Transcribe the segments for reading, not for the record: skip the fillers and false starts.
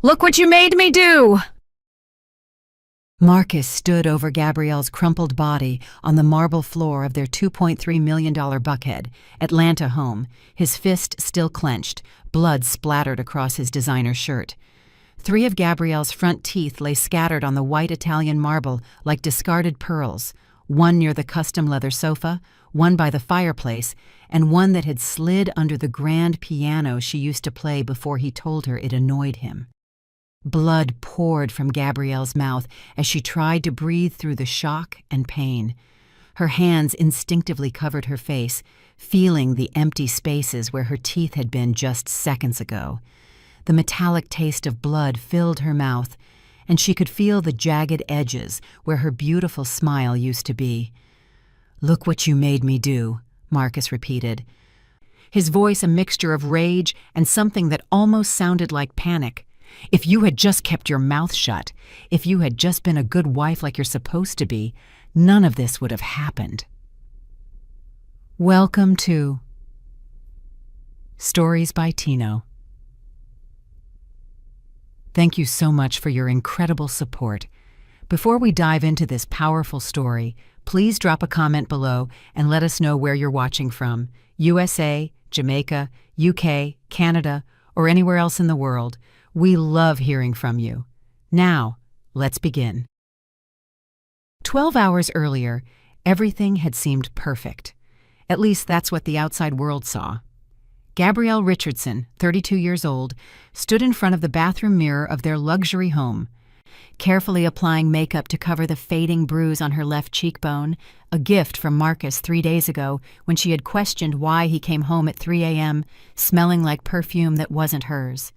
Look what you made me do! Marcus stood over Gabrielle's crumpled body on the marble floor of their $2.3 million Buckhead, Atlanta home, his fist still clenched, blood splattered across his designer shirt. 3 of Gabrielle's front teeth lay scattered on the white Italian marble like discarded pearls, one near the custom leather sofa, one by the fireplace, and one that had slid under the grand piano she used to play before he told her it annoyed him. Blood poured from Gabrielle's mouth as she tried to breathe through the shock and pain. Her hands instinctively covered her face, feeling the empty spaces where her teeth had been just seconds ago. The metallic taste of blood filled her mouth, and she could feel the jagged edges where her beautiful smile used to be. "Look what you made me do," Marcus repeated, his voice a mixture of rage and something that almost sounded like panic. "If you had just kept your mouth shut, if you had just been a good wife like you're supposed to be, none of this would have happened." Welcome to Stories by Tino. Thank you so much for your incredible support. Before we dive into this powerful story, please drop a comment below and let us know where you're watching from: USA, Jamaica, UK, Canada, or anywhere else in the world. We love hearing from you. Now, let's begin. 12 hours earlier, everything had seemed perfect. At least that's what the outside world saw. Gabrielle Richardson, 32 years old, stood in front of the bathroom mirror of their luxury home, carefully applying makeup to cover the fading bruise on her left cheekbone, a gift from Marcus 3 days ago when she had questioned why he came home at 3 a.m., smelling like perfume that wasn't hers.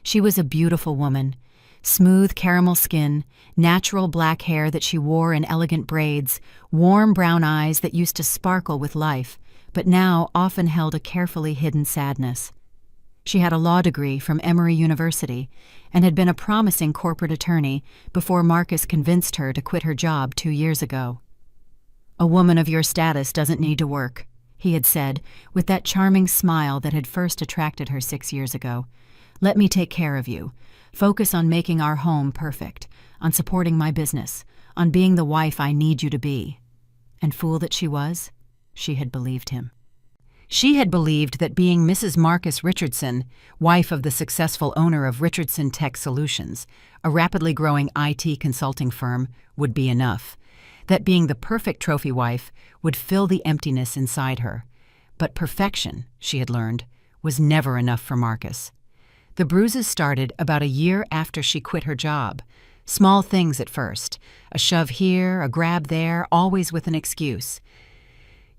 She was a beautiful woman, smooth caramel skin, natural black hair that she wore in elegant braids, warm brown eyes that used to sparkle with life, but now often held a carefully hidden sadness. She had a law degree from Emory University and had been a promising corporate attorney before Marcus convinced her to quit her job 2 years ago. "A woman of your status doesn't need to work," he had said, with that charming smile that had first attracted her 6 years ago. "Let me take care of you. Focus on making our home perfect, on supporting my business, on being the wife I need you to be." And fool that she was, she had believed him. She had believed that being Mrs. Marcus Richardson, wife of the successful owner of Richardson Tech Solutions, a rapidly growing IT consulting firm, would be enough. That being the perfect trophy wife would fill the emptiness inside her. But perfection, she had learned, was never enough for Marcus. The bruises started about a year after she quit her job. Small things at first, a shove here, a grab there, always with an excuse.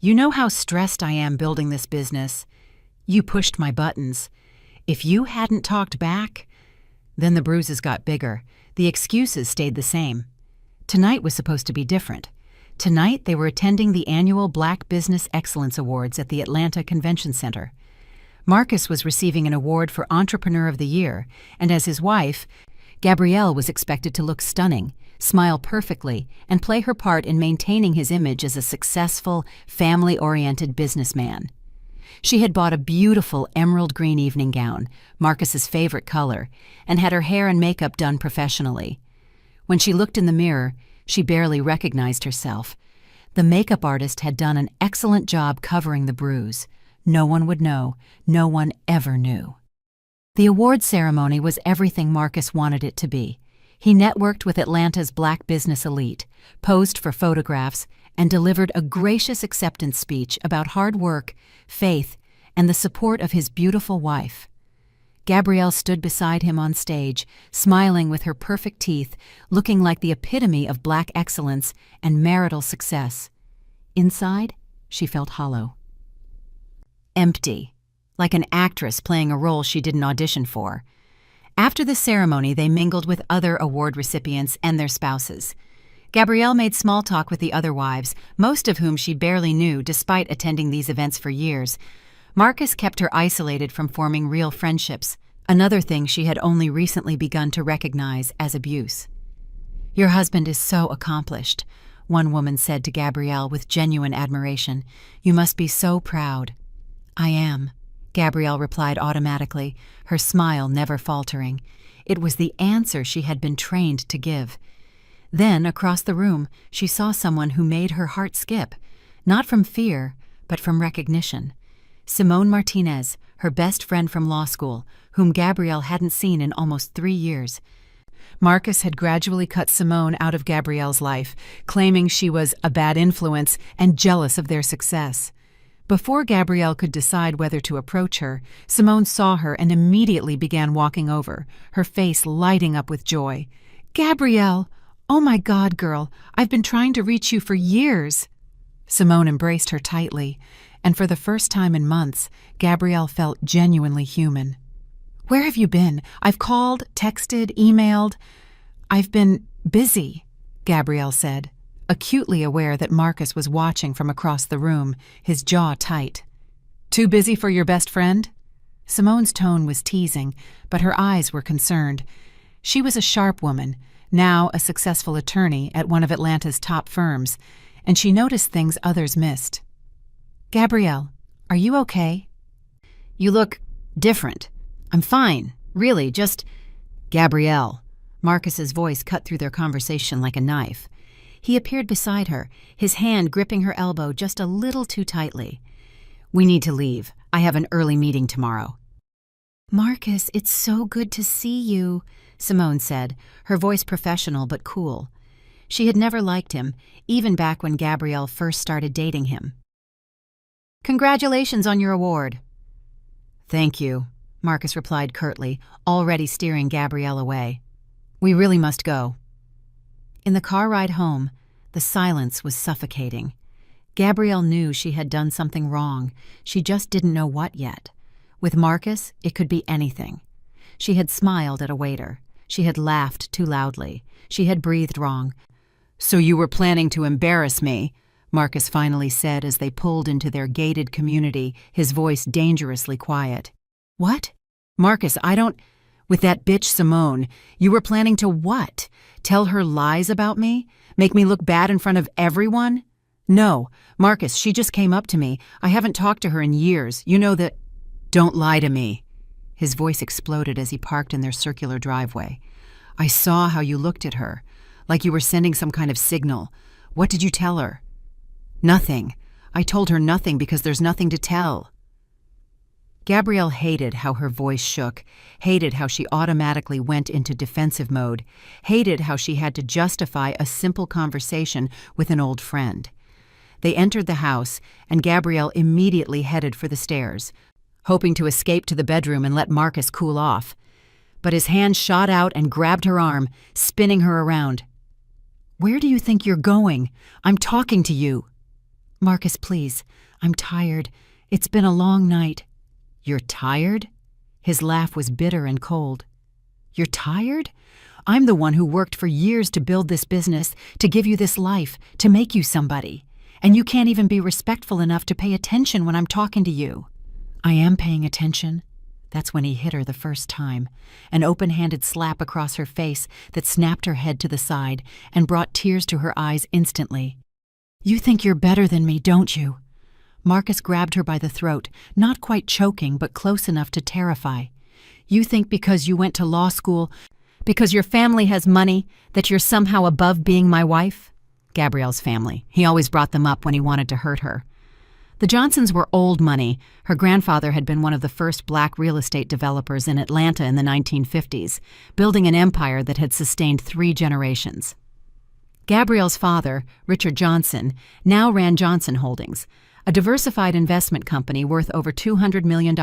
"You know how stressed I am building this business. You pushed my buttons. If you hadn't talked back..." Then the bruises got bigger. The excuses stayed the same. Tonight was supposed to be different. Tonight they were attending the annual Black Business Excellence Awards at the Atlanta Convention Center. Marcus was receiving an award for Entrepreneur of the Year, and as his wife, Gabrielle was expected to look stunning, smile perfectly, and play her part in maintaining his image as a successful, family-oriented businessman. She had bought a beautiful emerald green evening gown, Marcus's favorite color, and had her hair and makeup done professionally. When she looked in the mirror, she barely recognized herself. The makeup artist had done an excellent job covering the bruise. No one would know. No one ever knew. The award ceremony was everything Marcus wanted it to be. He networked with Atlanta's black business elite, posed for photographs, and delivered a gracious acceptance speech about hard work, faith, and the support of his beautiful wife. Gabrielle stood beside him on stage, smiling with her perfect teeth, looking like the epitome of black excellence and marital success. Inside, she felt hollow. Empty, like an actress playing a role she didn't audition for. After the ceremony, they mingled with other award recipients and their spouses. Gabrielle made small talk with the other wives, most of whom she barely knew despite attending these events for years. Marcus kept her isolated from forming real friendships, another thing she had only recently begun to recognize as abuse. "Your husband is so accomplished," one woman said to Gabrielle with genuine admiration. "You must be so proud." "I am," Gabrielle replied automatically, her smile never faltering. It was the answer she had been trained to give. Then, across the room, she saw someone who made her heart skip, not from fear, but from recognition. Simone Martinez, her best friend from law school, whom Gabrielle hadn't seen in almost 3 years. Marcus had gradually cut Simone out of Gabrielle's life, claiming she was a bad influence and jealous of their success. Before Gabrielle could decide whether to approach her, Simone saw her and immediately began walking over, her face lighting up with joy. "Gabrielle! Oh my God, girl, I've been trying to reach you for years." Simone embraced her tightly, and for the first time in months, Gabrielle felt genuinely human. "Where have you been? I've called, texted, emailed. I've been busy," Gabrielle said, acutely aware that Marcus was watching from across the room, his jaw tight. "Too busy for your best friend?" Simone's tone was teasing, but her eyes were concerned. She was a sharp woman, now a successful attorney at one of Atlanta's top firms, and she noticed things others missed. "Gabrielle, are you okay?" "You look different." "I'm fine, really, just—" "Gabrielle." Marcus's voice cut through their conversation like a knife. He appeared beside her, his hand gripping her elbow just a little too tightly. "We need to leave. I have an early meeting tomorrow." "Marcus, it's so good to see you," Simone said, her voice professional but cool. She had never liked him, even back when Gabrielle first started dating him. "Congratulations on your award." "Thank you," Marcus replied curtly, already steering Gabrielle away. "We really must go." In the car ride home, the silence was suffocating. Gabrielle knew she had done something wrong. She just didn't know what yet. With Marcus, it could be anything. She had smiled at a waiter. She had laughed too loudly. She had breathed wrong. "So you were planning to embarrass me," Marcus finally said as they pulled into their gated community, his voice dangerously quiet. "What?" "Marcus, I don't— With that bitch Simone, you were planning to what? Tell her lies about me? Make me look bad in front of everyone?" "No, Marcus, she just came up to me. I haven't talked to her in years. You know that—" "Don't lie to me." His voice exploded as he parked in their circular driveway. "I saw how you looked at her, like you were sending some kind of signal. What did you tell her?" "Nothing. I told her nothing because there's nothing to tell." Gabrielle hated how her voice shook, hated how she automatically went into defensive mode, hated how she had to justify a simple conversation with an old friend. They entered the house, and Gabrielle immediately headed for the stairs, hoping to escape to the bedroom and let Marcus cool off. But his hand shot out and grabbed her arm, spinning her around. "Where do you think you're going? I'm talking to you." "Marcus, please. I'm tired. It's been a long night." "You're tired?" His laugh was bitter and cold. "You're tired? I'm the one who worked for years to build this business, to give you this life, to make you somebody. And you can't even be respectful enough to pay attention when I'm talking to you." "I am paying attention." That's when he hit her the first time, an open-handed slap across her face that snapped her head to the side and brought tears to her eyes instantly. "You think you're better than me, don't you?" Marcus grabbed her by the throat, not quite choking, but close enough to terrify. "You think because you went to law school, because your family has money, that you're somehow above being my wife?" Gabrielle's family. He always brought them up when he wanted to hurt her. The Johnsons were old money. Her grandfather had been one of the first black real estate developers in Atlanta in the 1950s, building an empire that had sustained 3 generations. Gabrielle's father, Richard Johnson, now ran Johnson Holdings, a diversified investment company worth over $200 million.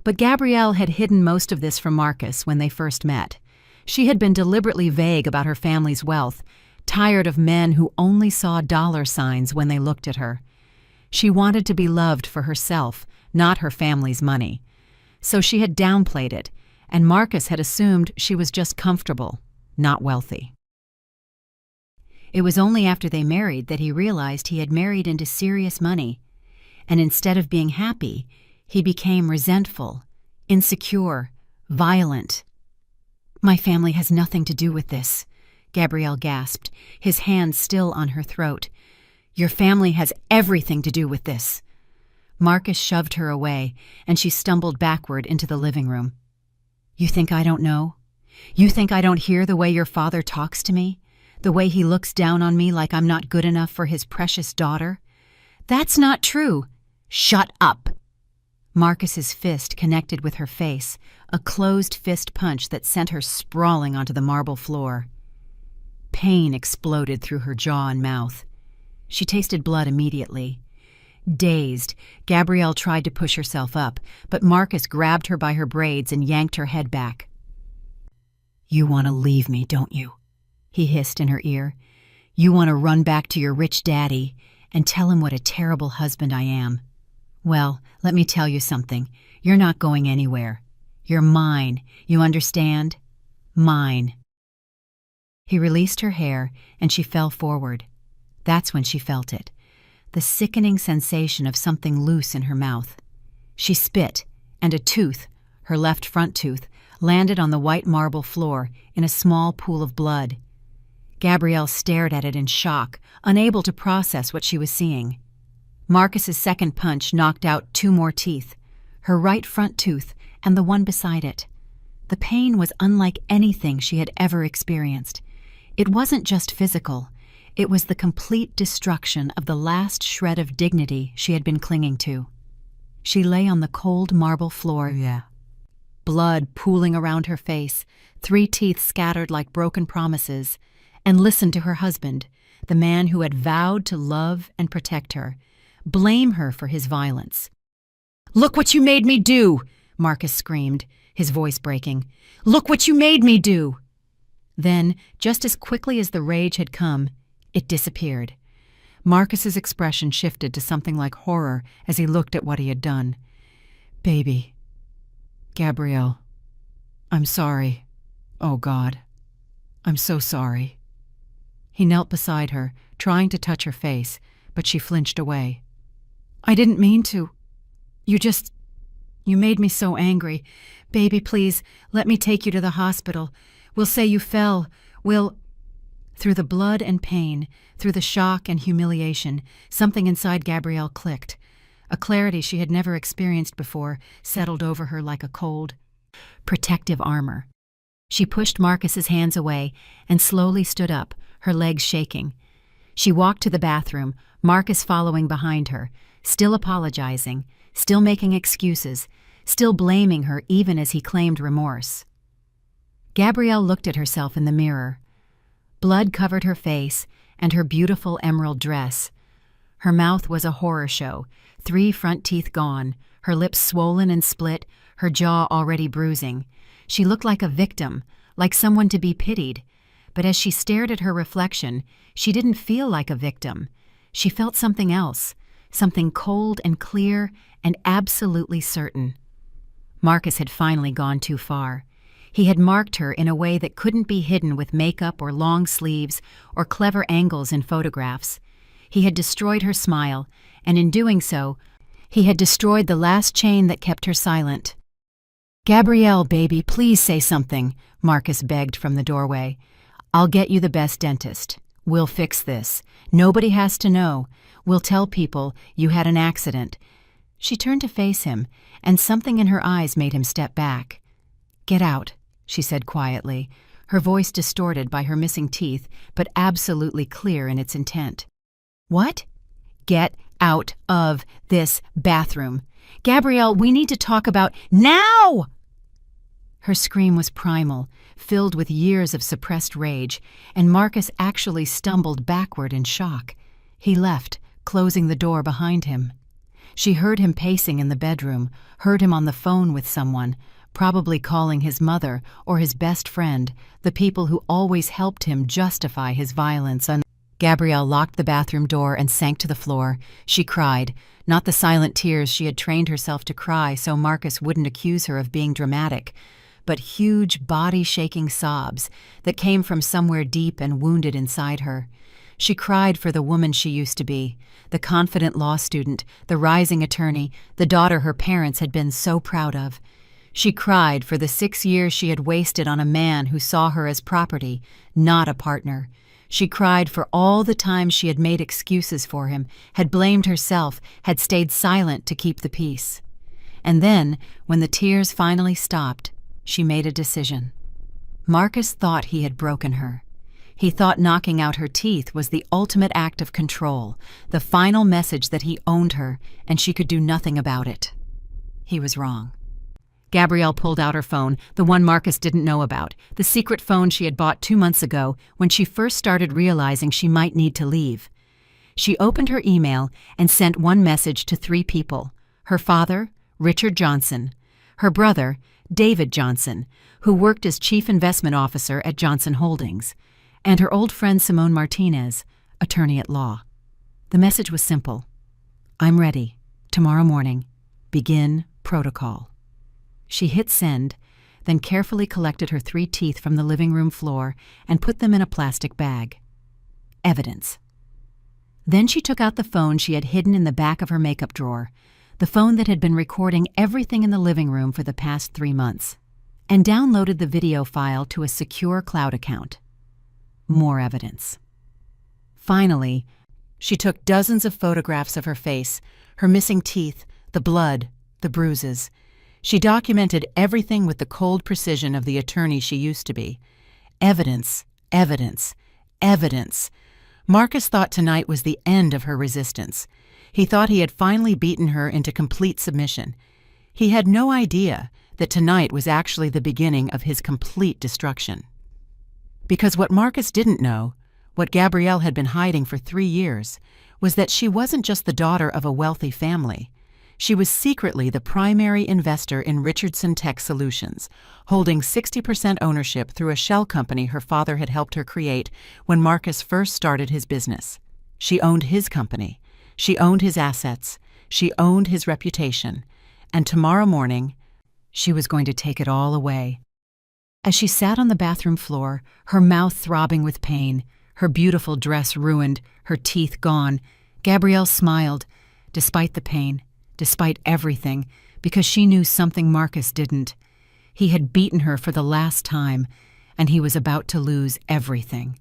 But Gabrielle had hidden most of this from Marcus when they first met. She had been deliberately vague about her family's wealth, tired of men who only saw dollar signs when they looked at her. She wanted to be loved for herself, not her family's money. So she had downplayed it, and Marcus had assumed she was just comfortable, not wealthy. It was only after they married that he realized he had married into serious money, and instead of being happy, he became resentful, insecure, violent. "My family has nothing to do with this," Gabrielle gasped, his hand still on her throat. "Your family has everything to do with this." Marcus shoved her away, and she stumbled backward into the living room. "You think I don't know?" You think I don't hear the way your father talks to me? The way he looks down on me like I'm not good enough for his precious daughter? That's not true. Shut up. Marcus's fist connected with her face, a closed fist punch that sent her sprawling onto the marble floor. Pain exploded through her jaw and mouth. She tasted blood immediately. Dazed, Gabrielle tried to push herself up, but Marcus grabbed her by her braids and yanked her head back. "You want to leave me, don't you?" he hissed in her ear. "You want to run back to your rich daddy and tell him what a terrible husband I am. Well, let me tell you something. You're not going anywhere. You're mine, you understand? Mine." He released her hair, and she fell forward. That's when she felt it, the sickening sensation of something loose in her mouth. She spit, and a tooth, her left front tooth, landed on the white marble floor in a small pool of blood. Gabrielle stared at it in shock, unable to process what she was seeing. Marcus's second punch knocked out 2 more teeth, her right front tooth and the one beside it. The pain was unlike anything she had ever experienced. It wasn't just physical. It was the complete destruction of the last shred of dignity she had been clinging to. She lay on the cold marble floor, blood pooling around her face, 3 teeth scattered like broken promises, and listened to her husband, the man who had vowed to love and protect her, blame her for his violence. "Look what you made me do!" Marcus screamed, his voice breaking. "Look what you made me do!" Then, just as quickly as the rage had come, it disappeared. Marcus's expression shifted to something like horror as he looked at what he had done. "Baby. Gabrielle. I'm sorry. Oh, God. I'm so sorry." He knelt beside her, trying to touch her face, but she flinched away. "I didn't mean to. You made me so angry. Baby, please, let me take you to the hospital. We'll say you fell. Through the blood and pain, through the shock and humiliation, something inside Gabrielle clicked. A clarity she had never experienced before settled over her like a cold, protective armor. She pushed Marcus's hands away and slowly stood up, her legs shaking. She walked to the bathroom, Marcus following behind her, still apologizing, still making excuses, still blaming her even as he claimed remorse. Gabrielle looked at herself in the mirror. Blood covered her face and her beautiful emerald dress. Her mouth was a horror show, 3 front teeth gone, her lips swollen and split, her jaw already bruising. She looked like a victim, like someone to be pitied. But as she stared at her reflection, she didn't feel like a victim. She felt something else, something cold and clear and absolutely certain. Marcus had finally gone too far. He had marked her in a way that couldn't be hidden with makeup or long sleeves or clever angles in photographs. He had destroyed her smile, and in doing so, he had destroyed the last chain that kept her silent. "Gabrielle, baby, please say something," Marcus begged from the doorway. "I'll get you the best dentist. We'll fix this. Nobody has to know. We'll tell people you had an accident." She turned to face him, and something in her eyes made him step back. "Get out," she said quietly, her voice distorted by her missing teeth, but absolutely clear in its intent. "What?" "Get out of this bathroom. Gabrielle, we need to talk about now!" Her scream was primal, filled with years of suppressed rage, and Marcus actually stumbled backward in shock. He left, closing the door behind him. She heard him pacing in the bedroom, heard him on the phone with someone, probably calling his mother or his best friend, the people who always helped him justify his violence. Gabrielle locked the bathroom door and sank to the floor. She cried, not the silent tears she had trained herself to cry so Marcus wouldn't accuse her of being dramatic, but huge body-shaking sobs that came from somewhere deep and wounded inside her. She cried for the woman she used to be, the confident law student, the rising attorney, the daughter her parents had been so proud of. She cried for the 6 years she had wasted on a man who saw her as property, not a partner. She cried for all the times she had made excuses for him, had blamed herself, had stayed silent to keep the peace. And then, when the tears finally stopped, she made a decision. Marcus thought he had broken her. He thought knocking out her teeth was the ultimate act of control, the final message that he owned her and she could do nothing about it. He was wrong. Gabrielle pulled out her phone, the one Marcus didn't know about, the secret phone she had bought 2 months ago when she first started realizing she might need to leave. She opened her email and sent one message to 3 people: her father, Richard Johnson; her brother, David Johnson, who worked as chief investment officer at Johnson Holdings; and her old friend Simone Martinez, attorney at law. The message was simple: I'm ready. Tomorrow morning. Begin protocol. She hit send, then carefully collected her 3 teeth from the living room floor and put them in a plastic bag. Evidence. Then she took out the phone she had hidden in the back of her makeup drawer, the phone that had been recording everything in the living room for the past 3 months, and downloaded the video file to a secure cloud account. More evidence. Finally, she took dozens of photographs of her face, her missing teeth, the blood, the bruises. She documented everything with the cold precision of the attorney she used to be. Evidence, evidence, evidence. Marcus thought tonight was the end of her resistance. He thought he had finally beaten her into complete submission. He had no idea that tonight was actually the beginning of his complete destruction. Because what Marcus didn't know, what Gabrielle had been hiding for 3 years, was that she wasn't just the daughter of a wealthy family. She was secretly the primary investor in Richardson Tech Solutions, holding 60% ownership through a shell company her father had helped her create when Marcus first started his business. She owned his company. She owned his assets. She owned his reputation. And tomorrow morning, she was going to take it all away. As she sat on the bathroom floor, her mouth throbbing with pain, her beautiful dress ruined, her teeth gone, Gabrielle smiled, despite the pain, despite everything, because she knew something Marcus didn't. He had beaten her for the last time, and he was about to lose everything.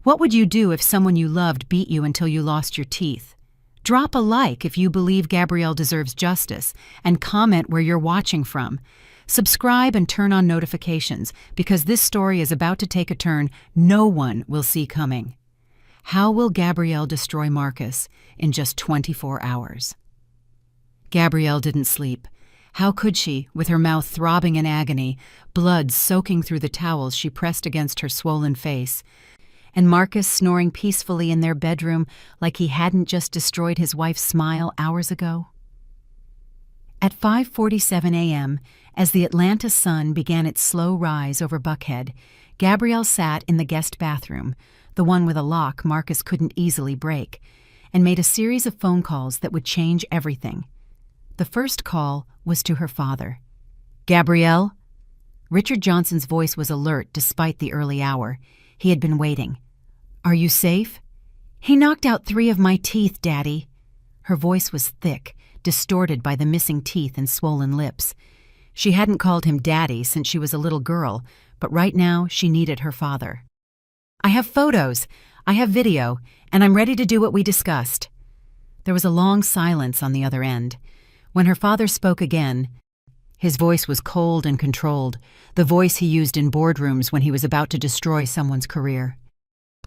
What would you do if someone you loved beat you until you lost your teeth? Drop a like if you believe Gabrielle deserves justice, and comment where you're watching from. Subscribe and turn on notifications, because this story is about to take a turn no one will see coming. How will Gabrielle destroy Marcus in just 24 hours? Gabrielle didn't sleep. How could she, with her mouth throbbing in agony, blood soaking through the towels she pressed against her swollen face, and Marcus snoring peacefully in their bedroom like he hadn't just destroyed his wife's smile hours ago? At 5:47 a.m., as the Atlanta sun began its slow rise over Buckhead, Gabrielle sat in the guest bathroom, the one with a lock Marcus couldn't easily break, and made a series of phone calls that would change everything. The first call was to her father. "Gabrielle?" Richard Johnson's voice was alert despite the early hour. He had been waiting. "Are you safe?" "He knocked out 3 of my teeth, Daddy." Her voice was thick, distorted by the missing teeth and swollen lips. She hadn't called him Daddy since she was a little girl, but right now she needed her father. "I have photos, I have video, and I'm ready to do what we discussed." There was a long silence on the other end. When her father spoke again, his voice was cold and controlled, the voice he used in boardrooms when he was about to destroy someone's career.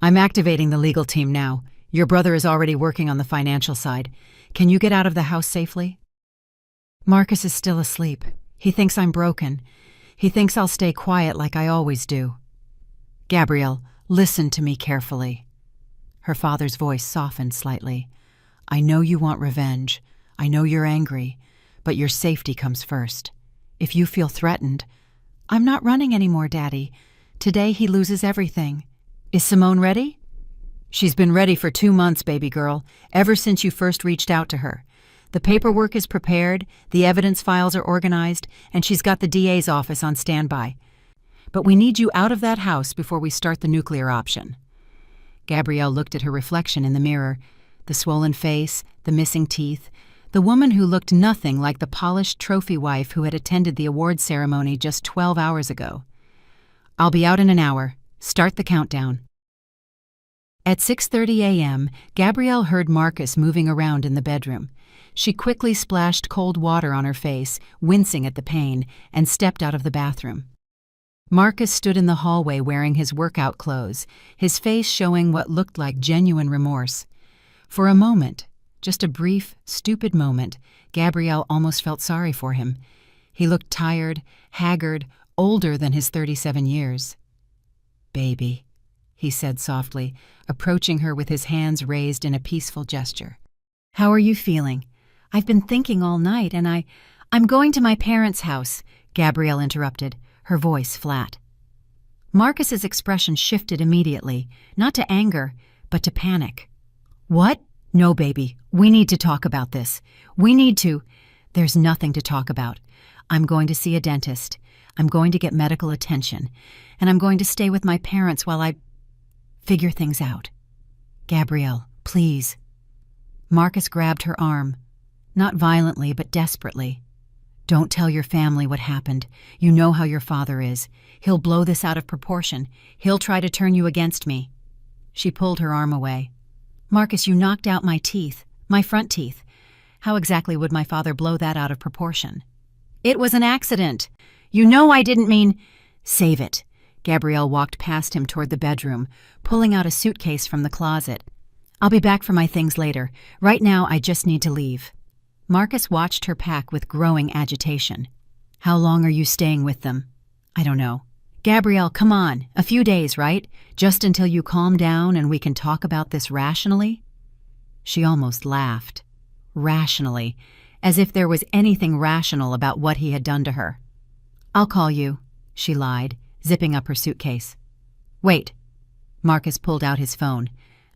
"I'm activating the legal team now. Your brother is already working on the financial side. Can you get out of the house safely?" "Marcus is still asleep. He thinks I'm broken. He thinks I'll stay quiet like I always do." "Gabrielle, listen to me carefully." Her father's voice softened slightly. "I know you want revenge. I know you're angry, but your safety comes first. If you feel threatened—" "I'm not running anymore, Daddy. Today he loses everything." "Is Simone ready?" "She's been ready for 2 months, baby girl, ever since you first reached out to her. The paperwork is prepared, the evidence files are organized, and she's got the DA's office on standby. But we need you out of that house before we start the nuclear option." Gabrielle looked at her reflection in the mirror, the swollen face, the missing teeth, the woman who looked nothing like the polished trophy wife who had attended the award ceremony just 12 hours ago. "I'll be out in an hour. Start the countdown." At 6:30 a.m., Gabrielle heard Marcus moving around in the bedroom. She quickly splashed cold water on her face, wincing at the pain, and stepped out of the bathroom. Marcus stood in the hallway wearing his workout clothes, his face showing what looked like genuine remorse. For a moment, just a brief, stupid moment, Gabrielle almost felt sorry for him. He looked tired, haggard, older than his 37 years. "Baby," he said softly, approaching her with his hands raised in a peaceful gesture. "How are you feeling?" "I've been thinking all night, and I'm going to my parents' house," Gabrielle interrupted, her voice flat. Marcus's expression shifted immediately, not to anger, but to panic. "What? No, baby, we need to talk about this. We need to—" "There's nothing to talk about. I'm going to see a dentist. I'm going to get medical attention, and I'm going to stay with my parents while I figure things out. Gabrielle, please." Marcus grabbed her arm, not violently but desperately. "Don't tell your family what happened. You know how your father is. He'll blow this out of proportion. He'll try to turn you against me." She pulled her arm away. "Marcus, you knocked out my teeth, my front teeth. How exactly would my father blow that out of proportion?" "It was an accident. You know I didn't mean—" "Save it." Gabrielle walked past him toward the bedroom, pulling out a suitcase from the closet. "I'll be back for my things later. Right now, I just need to leave." Marcus watched her pack with growing agitation. "How long are you staying with them?" "I don't know." "Gabrielle, come on. A few days, right? Just until you calm down and we can talk about this rationally?" She almost laughed. Rationally, as if there was anything rational about what he had done to her. "I'll call you," she lied, zipping up her suitcase. "Wait." Marcus pulled out his phone.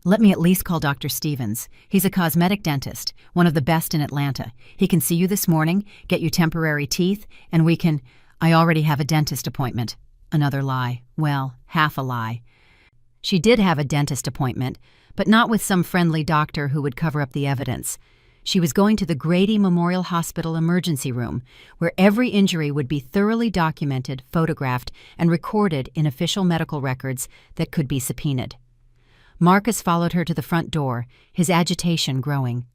"Let me at least call Dr. Stevens. He's a cosmetic dentist, one of the best in Atlanta. He can see you this morning, get you temporary teeth, and we can—" "I already have a dentist appointment." Another lie. Well, half a lie. She did have a dentist appointment, but not with some friendly doctor who would cover up the evidence. She was going to the Grady Memorial Hospital emergency room, where every injury would be thoroughly documented, photographed, and recorded in official medical records that could be subpoenaed. Marcus followed her to the front door, his agitation growing.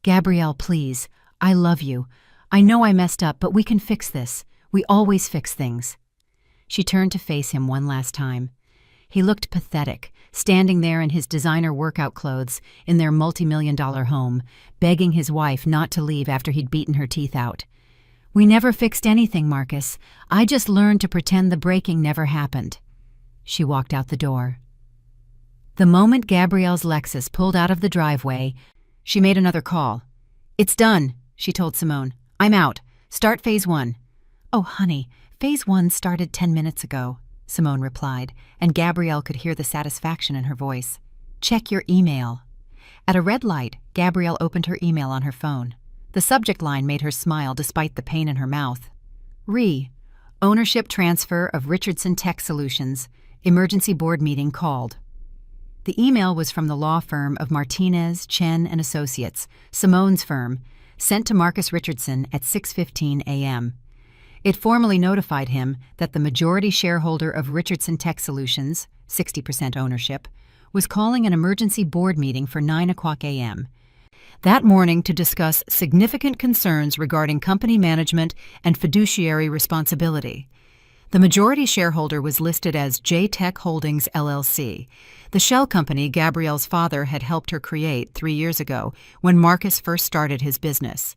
"Gabrielle, please. I love you. I know I messed up, but we can fix this. We always fix things." She turned to face him one last time. He looked pathetic, standing there in his designer workout clothes in their multi-million-dollar home, begging his wife not to leave after he'd beaten her teeth out. "We never fixed anything, Marcus. I just learned to pretend the breaking never happened." She walked out the door. The moment Gabrielle's Lexus pulled out of the driveway, she made another call. "It's done," she told Simone. "I'm out. Start phase 1. "Oh, honey, phase 1 started 10 minutes ago," Simone replied, and Gabrielle could hear the satisfaction in her voice. "Check your email." At a red light, Gabrielle opened her email on her phone. The subject line made her smile despite the pain in her mouth. Ownership transfer of Richardson Tech Solutions. Emergency board meeting called. The email was from the law firm of Martinez, Chen and Associates, Simone's firm, sent to Marcus Richardson at 6:15 a.m. It formally notified him that the majority shareholder of Richardson Tech Solutions, 60% ownership, was calling an emergency board meeting for 9 o'clock a.m. that morning to discuss significant concerns regarding company management and fiduciary responsibility. The majority shareholder was listed as J-Tech Holdings, LLC, the shell company Gabrielle's father had helped her create 3 years ago when Marcus first started his business.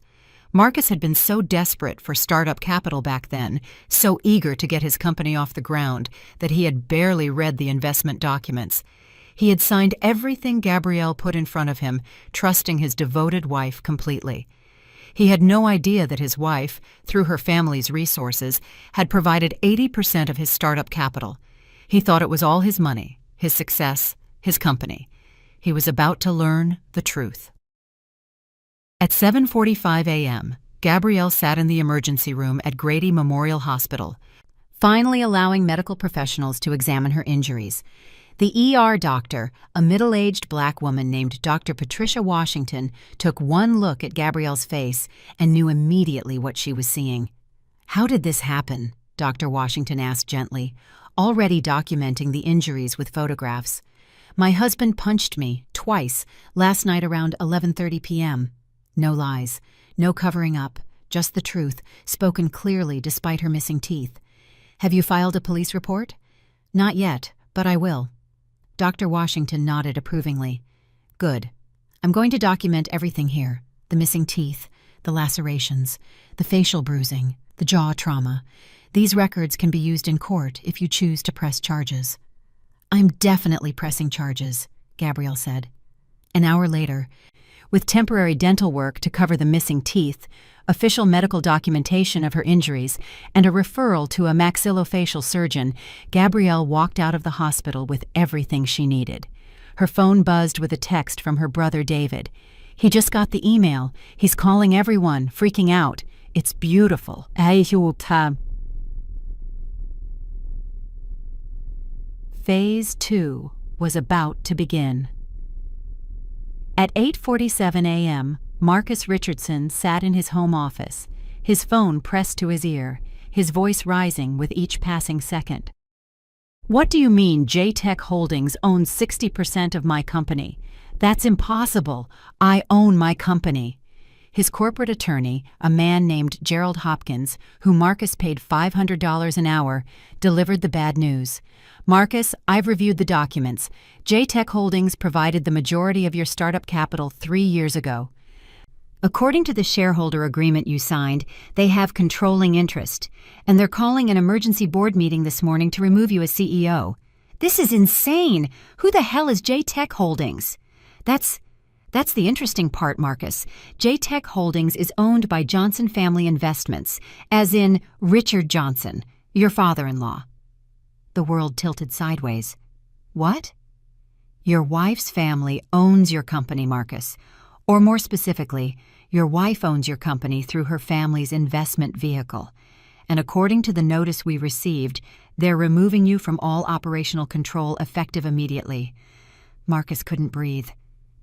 Marcus had been so desperate for startup capital back then, so eager to get his company off the ground, that he had barely read the investment documents. He had signed everything Gabrielle put in front of him, trusting his devoted wife completely. He had no idea that his wife, through her family's resources, had provided 80% of his startup capital. He thought it was all his money, his success, his company. He was about to learn the truth. At 7:45 a.m., Gabrielle sat in the emergency room at Grady Memorial Hospital, finally allowing medical professionals to examine her injuries. The ER doctor, a middle-aged black woman named Dr. Patricia Washington, took one look at Gabrielle's face and knew immediately what she was seeing. "How did this happen?" Dr. Washington asked gently, already documenting the injuries with photographs. "My husband punched me, twice, last night around 11:30 p.m. No lies, no covering up, just the truth, spoken clearly despite her missing teeth. Have you filed a police report? Not yet, but I will. Dr. Washington nodded approvingly. Good. I'm going to document everything here. The missing teeth, the lacerations, the facial bruising, the jaw trauma. These records can be used in court if you choose to press charges. I'm definitely pressing charges, Gabrielle said. An hour later, with temporary dental work to cover the missing teeth, official medical documentation of her injuries, and a referral to a maxillofacial surgeon, Gabrielle walked out of the hospital with everything she needed. Her phone buzzed with a text from her brother David. He just got the email. He's calling everyone, freaking out. It's beautiful. Phase 2 was about to begin. At 8:47 a.m., Marcus Richardson sat in his home office, his phone pressed to his ear, his voice rising with each passing second. What do you mean J-Tech Holdings owns 60% of my company? That's impossible. I own my company. His corporate attorney, a man named Gerald Hopkins, who Marcus paid $500 an hour, delivered the bad news. Marcus, I've reviewed the documents. J-Tech Holdings provided the majority of your startup capital 3 years ago. According to the shareholder agreement you signed, they have controlling interest, and they're calling an emergency board meeting this morning to remove you as CEO. This is insane! Who the hell is J-Tech Holdings? That's the interesting part, Marcus. J-Tech Holdings is owned by Johnson Family Investments, as in Richard Johnson, your father-in-law. The world tilted sideways. What? Your wife's family owns your company, Marcus. Or more specifically, your wife owns your company through her family's investment vehicle. And according to the notice we received, they're removing you from all operational control effective immediately. Marcus couldn't breathe.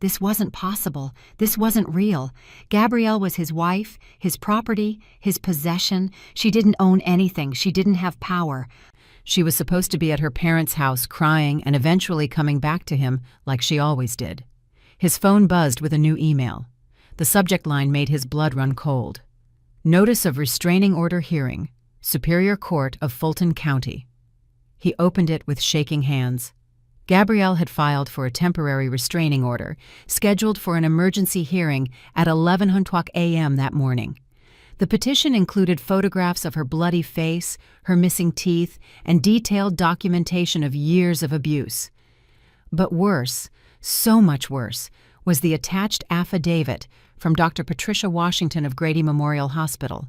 This wasn't possible. This wasn't real. Gabrielle was his wife, his property, his possession. She didn't own anything. She didn't have power. She was supposed to be at her parents' house crying and eventually coming back to him like she always did. His phone buzzed with a new email. The subject line made his blood run cold. Notice of restraining order hearing, Superior Court of Fulton County. He opened it with shaking hands. Gabrielle had filed for a temporary restraining order, scheduled for an emergency hearing at 11:00 a.m. that morning. The petition included photographs of her bloody face, her missing teeth, and detailed documentation of years of abuse. But worse, so much worse, was the attached affidavit from Dr. Patricia Washington of Grady Memorial Hospital,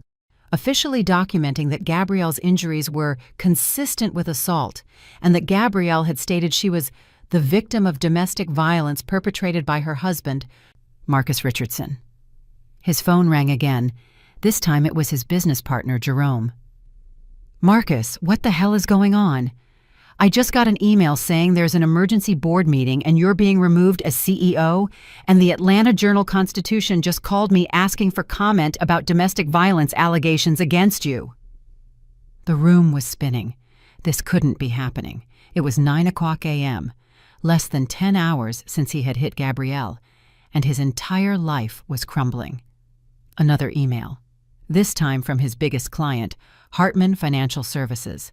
officially documenting that Gabrielle's injuries were consistent with assault and that Gabrielle had stated she was the victim of domestic violence perpetrated by her husband, Marcus Richardson. His phone rang again. This time it was his business partner, Jerome. Marcus, what the hell is going on? I just got an email saying there's an emergency board meeting and you're being removed as CEO, and the Atlanta Journal-Constitution just called me asking for comment about domestic violence allegations against you. The room was spinning. This couldn't be happening. It was 9:00 a.m., less than 10 hours since he had hit Gabrielle, and his entire life was crumbling. Another email, this time from his biggest client, Hartman Financial Services.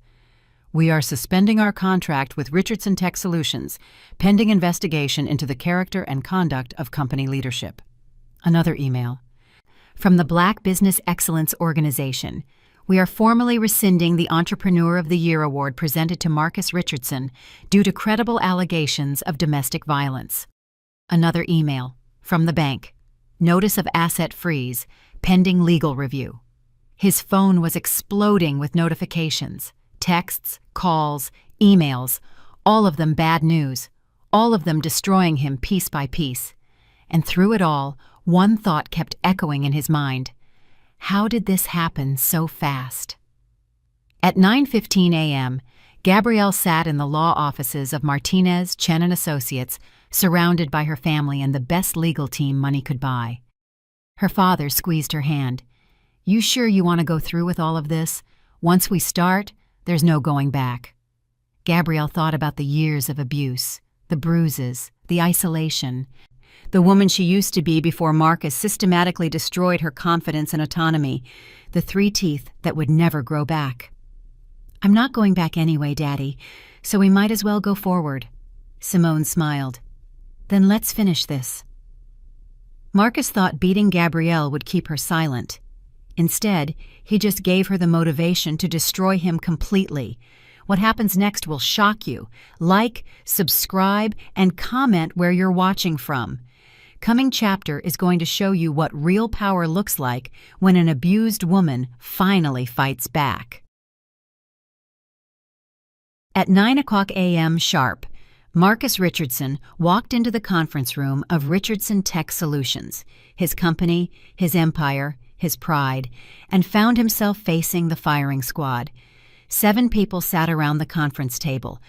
We are suspending our contract with Richardson Tech Solutions, pending investigation into the character and conduct of company leadership. Another email. From the Black Business Excellence Organization, we are formally rescinding the Entrepreneur of the Year award presented to Marcus Richardson due to credible allegations of domestic violence. Another email. From the bank. Notice of asset freeze, pending legal review. His phone was exploding with notifications. Texts, calls, emails, all of them bad news, all of them destroying him piece by piece. And through it all, one thought kept echoing in his mind. How did this happen so fast? At 9:15 a.m., Gabrielle sat in the law offices of Martinez, Chen & Associates, surrounded by her family and the best legal team money could buy. Her father squeezed her hand. You sure you want to go through with all of this? Once we start, there's no going back. Gabrielle thought about the years of abuse, the bruises, the isolation, the woman she used to be before Marcus systematically destroyed her confidence and autonomy, the 3 teeth that would never grow back. "I'm not going back anyway, Daddy, so we might as well go forward." Simone smiled. "Then let's finish this." Marcus thought beating Gabrielle would keep her silent. Instead, he just gave her the motivation to destroy him completely. What happens next will shock you. Like, subscribe, and comment where you're watching from. Coming chapter is going to show you what real power looks like when an abused woman finally fights back. At 9 a.m. sharp, Marcus Richardson walked into the conference room of Richardson Tech Solutions, his company, his empire, his pride, and found himself facing the firing squad. 7 people sat around the conference table.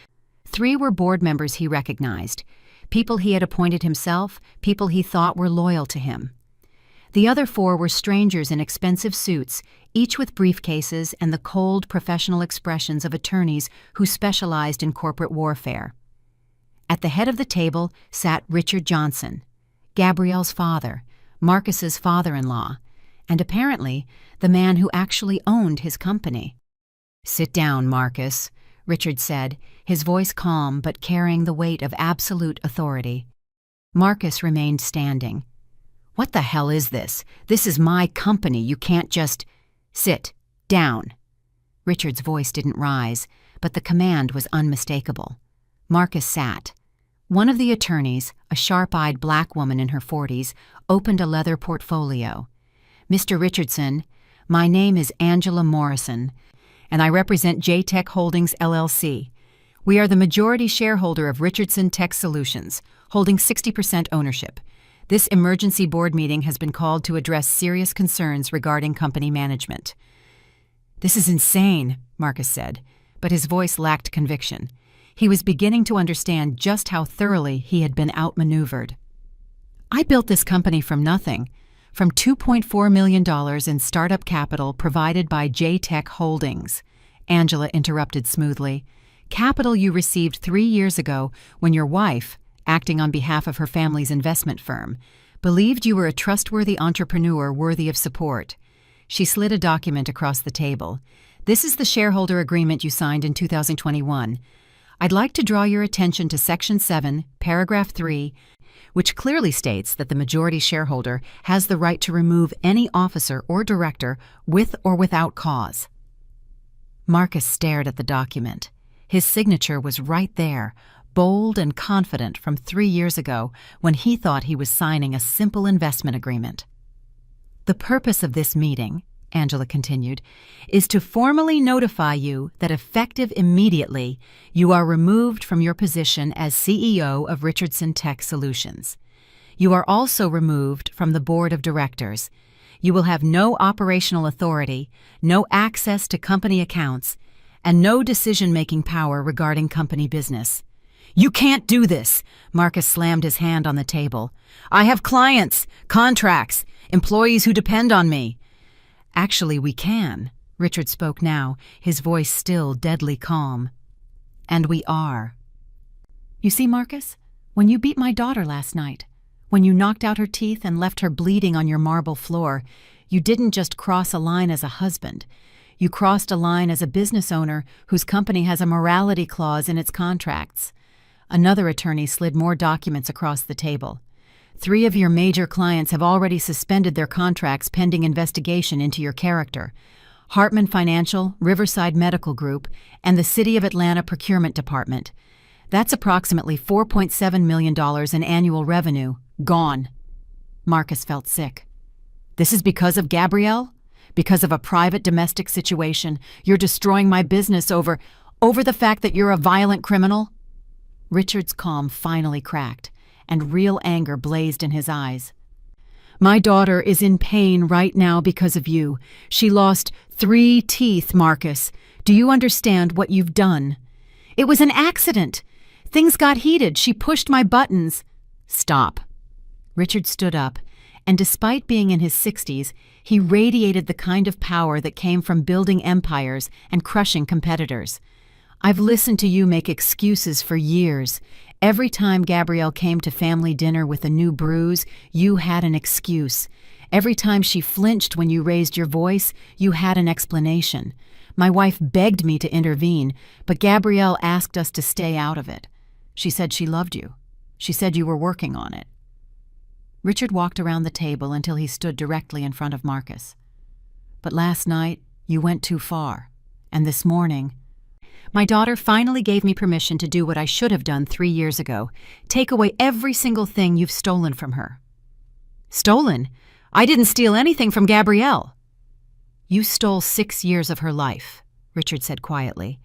3 were board members he recognized, people he had appointed himself, people he thought were loyal to him. The other 4 were strangers in expensive suits, each with briefcases and the cold, professional expressions of attorneys who specialized in corporate warfare. At the head of the table sat Richard Johnson, Gabrielle's father, Marcus's father-in-law, and apparently the man who actually owned his company. "Sit down, Marcus," Richard said, his voice calm but carrying the weight of absolute authority. Marcus remained standing. "What the hell is this? This is my company. You can't just—" "Sit down." Richard's voice didn't rise, but the command was unmistakable. Marcus sat. One of the attorneys, a sharp-eyed black woman in her 40s, opened a leather portfolio. "Mr. Richardson, my name is Angela Morrison, and I represent J-Tech Holdings, LLC. We are the majority shareholder of Richardson Tech Solutions, holding 60% ownership. This emergency board meeting has been called to address serious concerns regarding company management." "This is insane," Marcus said, but his voice lacked conviction. He was beginning to understand just how thoroughly he had been outmaneuvered. "I built this company from nothing, from $2.4 million in startup capital provided by J-Tech Holdings," Angela interrupted smoothly. "Capital you received 3 years ago when your wife, acting on behalf of her family's investment firm, believed you were a trustworthy entrepreneur worthy of support." She slid a document across the table. "This is the shareholder agreement you signed in 2021. I'd like to draw your attention to Section 7, Paragraph 3, which clearly states that the majority shareholder has the right to remove any officer or director with or without cause." Marcus stared at the document. His signature was right there, bold and confident from 3 years ago when he thought he was signing a simple investment agreement. "The purpose of this meeting," Angela continued, "is to formally notify you that effective immediately, you are removed from your position as CEO of Richardson Tech Solutions. You are also removed from the board of directors. You will have no operational authority, no access to company accounts, and no decision-making power regarding company business." "You can't do this!" Marcus slammed his hand on the table. "I have clients, contracts, employees who depend on me." "Actually, we can," Richard spoke now, his voice still deadly calm. "And we are. You see, Marcus, when you beat my daughter last night, when you knocked out her teeth and left her bleeding on your marble floor, you didn't just cross a line as a husband. You crossed a line as a business owner whose company has a morality clause in its contracts." Another attorney slid more documents across the table. 3 of your major clients have already suspended their contracts pending investigation into your character: Hartman Financial, Riverside Medical Group, and the City of Atlanta Procurement Department. That's approximately $4.7 million in annual revenue. Gone. Marcus felt sick. "This is because of Gabrielle? Because of a private domestic situation? You're destroying my business over the fact that you're a violent criminal?" Richard's calm finally cracked, and real anger blazed in his eyes. "My daughter is in pain right now because of you. She lost 3 teeth, Marcus. Do you understand what you've done?" "It was an accident. Things got heated. She pushed my buttons." "Stop." Richard stood up, and despite being in his 60s, he radiated the kind of power that came from building empires and crushing competitors. "I've listened to you make excuses for years. Every time Gabrielle came to family dinner with a new bruise, you had an excuse. Every time she flinched when you raised your voice, you had an explanation. My wife begged me to intervene, but Gabrielle asked us to stay out of it. She said she loved you. She said you were working on it. Richard walked around the table until he stood directly in front of Marcus. But last night, you went too far. And this morning, my daughter finally gave me permission to do what I should have done 3 years ago. Take away every single thing you've stolen from her. Stolen? I didn't steal anything from Gabrielle. You stole 6 years of her life, Richard said quietly.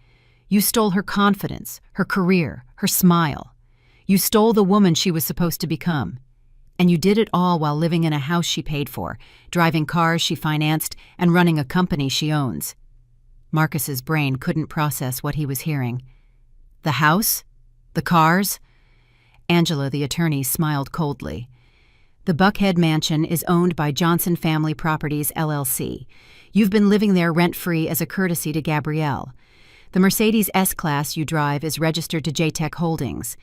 You stole her confidence, her career, her smile. You stole the woman she was supposed to become. And you did it all while living in a house she paid for, driving cars she financed, and running a company she owns. Marcus's brain couldn't process what he was hearing. The house? The cars? Angela, the attorney, smiled coldly. The Buckhead Mansion is owned by Johnson Family Properties, LLC. You've been living there rent-free as a courtesy to Gabrielle. The Mercedes S-Class you drive is registered to JTech Holdings.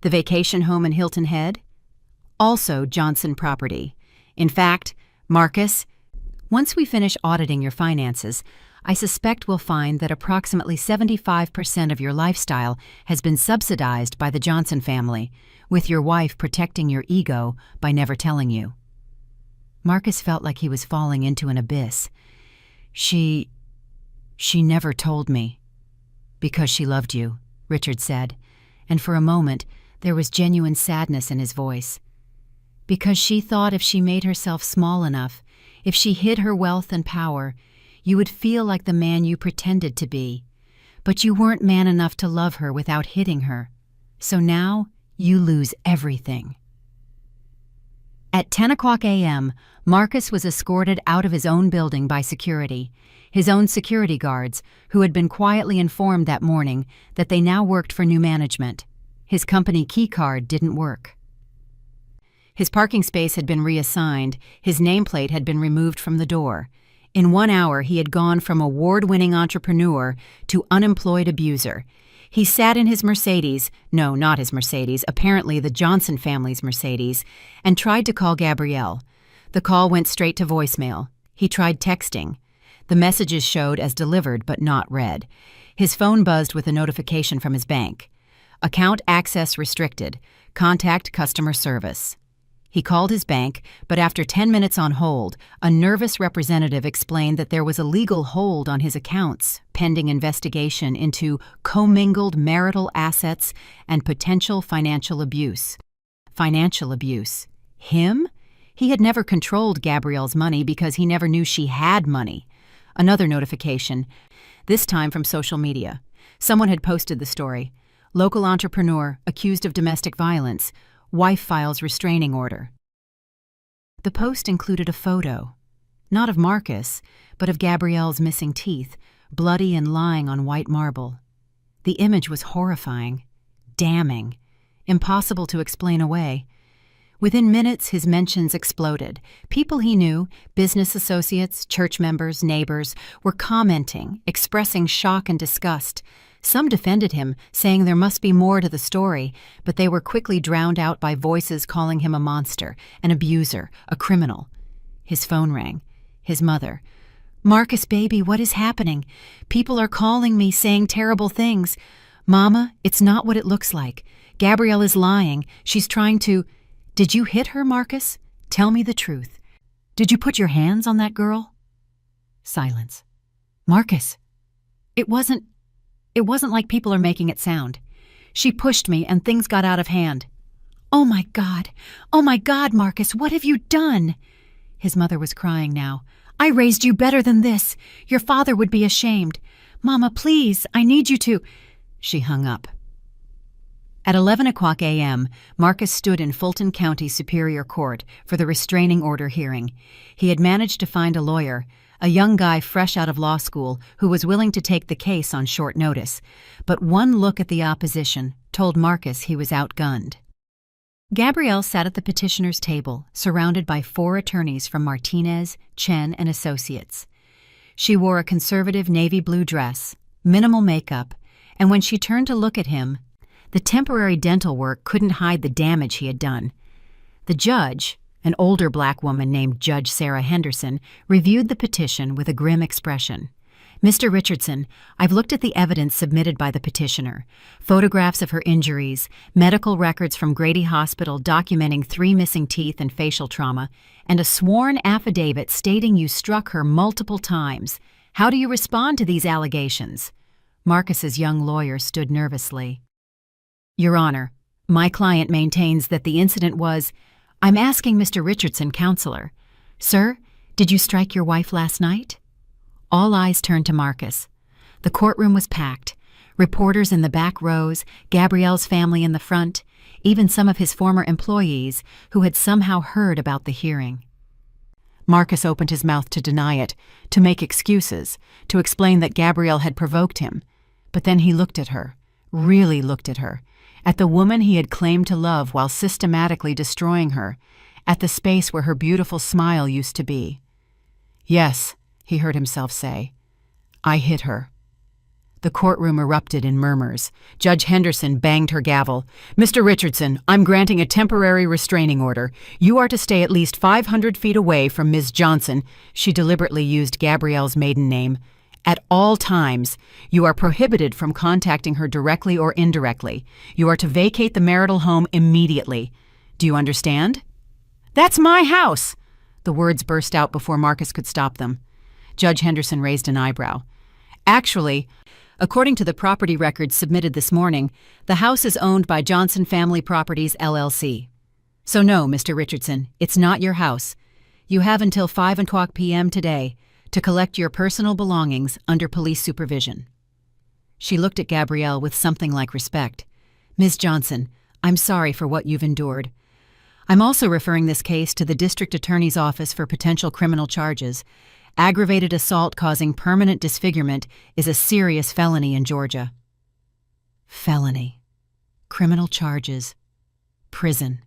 The vacation home in Hilton Head? Also Johnson property. In fact, Marcus, once we finish auditing your finances, I suspect we'll find that approximately 75% of your lifestyle has been subsidized by the Johnson family, with your wife protecting your ego by never telling you. Marcus felt like he was falling into an abyss. She never told me. Because she loved you, Richard said, and for a moment there was genuine sadness in his voice. Because she thought if she made herself small enough, if she hid her wealth and power, you would feel like the man you pretended to be. But you weren't man enough to love her without hitting her. So now you lose everything. At 10 o'clock a.m., Marcus was escorted out of his own building by security, his own security guards, who had been quietly informed that morning that they now worked for new management. His company key card didn't work. His parking space had been reassigned, his nameplate had been removed from the door. In 1 hour, he had gone from award-winning entrepreneur to unemployed abuser. He sat in his Mercedes, no, not his Mercedes, apparently the Johnson family's Mercedes, and tried to call Gabrielle. The call went straight to voicemail. He tried texting. The messages showed as delivered but not read. His phone buzzed with a notification from his bank. Account access restricted. Contact customer service. He called his bank, but after 10 minutes on hold, a nervous representative explained that there was a legal hold on his accounts, pending investigation into commingled marital assets and potential financial abuse. Financial abuse. Him? He had never controlled Gabrielle's money because he never knew she had money. Another notification, this time from social media. Someone had posted the story. Local entrepreneur accused of domestic violence. Wife files restraining order. The post included a photo, not of Marcus, but of Gabrielle's missing teeth, bloody and lying on white marble. The image was horrifying, damning, impossible to explain away. Within minutes, his mentions exploded. People he knew, business associates, church members, neighbors, were commenting, expressing shock and disgust. Some defended him, saying there must be more to the story, but they were quickly drowned out by voices calling him a monster, an abuser, a criminal. His phone rang. His mother. "Marcus, baby, what is happening? People are calling me, saying terrible things. Mama, it's not what it looks like. Gabrielle is lying. She's trying to... Did you hit her, Marcus? Tell me the truth. Did you put your hands on that girl?" Silence. "Marcus, it wasn't like people are making it sound. She pushed me and things got out of hand." Oh my God, Marcus, what have you done?" His mother was crying now. "I raised you better than this. Your father would be ashamed. Mama, please, I need you to..." She hung up. At 11 o'clock a.m., Marcus stood in Fulton County Superior Court for the restraining order hearing. He had managed to find a lawyer, a young guy fresh out of law school who was willing to take the case on short notice. But one look at the opposition told Marcus he was outgunned. Gabrielle sat at the petitioner's table, surrounded by 4 attorneys from Martinez, Chen, and Associates. She wore a conservative navy blue dress, minimal makeup, and when she turned to look at him, The temporary dental work couldn't hide the damage he had done. The judge, an older black woman named Judge Sarah Henderson, reviewed the petition with a grim expression. "Mr. Richardson, I've looked at the evidence submitted by the petitioner, photographs of her injuries, medical records from Grady Hospital documenting 3 missing teeth and facial trauma, and a sworn affidavit stating you struck her multiple times. How do you respond to these allegations?" Marcus's young lawyer stood nervously. "Your Honor, my client maintains that the incident was—" "I'm asking Mr. Richardson, counselor. Sir, did you strike your wife last night?" All eyes turned to Marcus. The courtroom was packed. Reporters in the back rows, Gabrielle's family in the front, even some of his former employees who had somehow heard about the hearing. Marcus opened his mouth to deny it, to make excuses, to explain that Gabrielle had provoked him. But then he looked at her, really looked at her, at the woman he had claimed to love while systematically destroying her, at the space where her beautiful smile used to be. "Yes," he heard himself say, "I hit her." The courtroom erupted in murmurs. Judge Henderson banged her gavel. "Mr. Richardson, I'm granting a temporary restraining order. You are to stay at least 500 feet away from Ms. Johnson." She deliberately used Gabrielle's maiden name. "At all times. You are prohibited from contacting her directly or indirectly. You are to vacate the marital home immediately. Do you understand?" "That's my house!" The words burst out before Marcus could stop them. Judge Henderson raised an eyebrow. "Actually, according to the property records submitted this morning, the house is owned by Johnson Family Properties, LLC. So no, Mr. Richardson, it's not your house. You have until 5 p.m. today to collect your personal belongings under police supervision." She looked at Gabrielle with something like respect. "Ms. Johnson, I'm sorry for what you've endured. I'm also referring this case to the District Attorney's Office for potential criminal charges. Aggravated assault causing permanent disfigurement is a serious felony in Georgia." Felony. Criminal charges. Prison.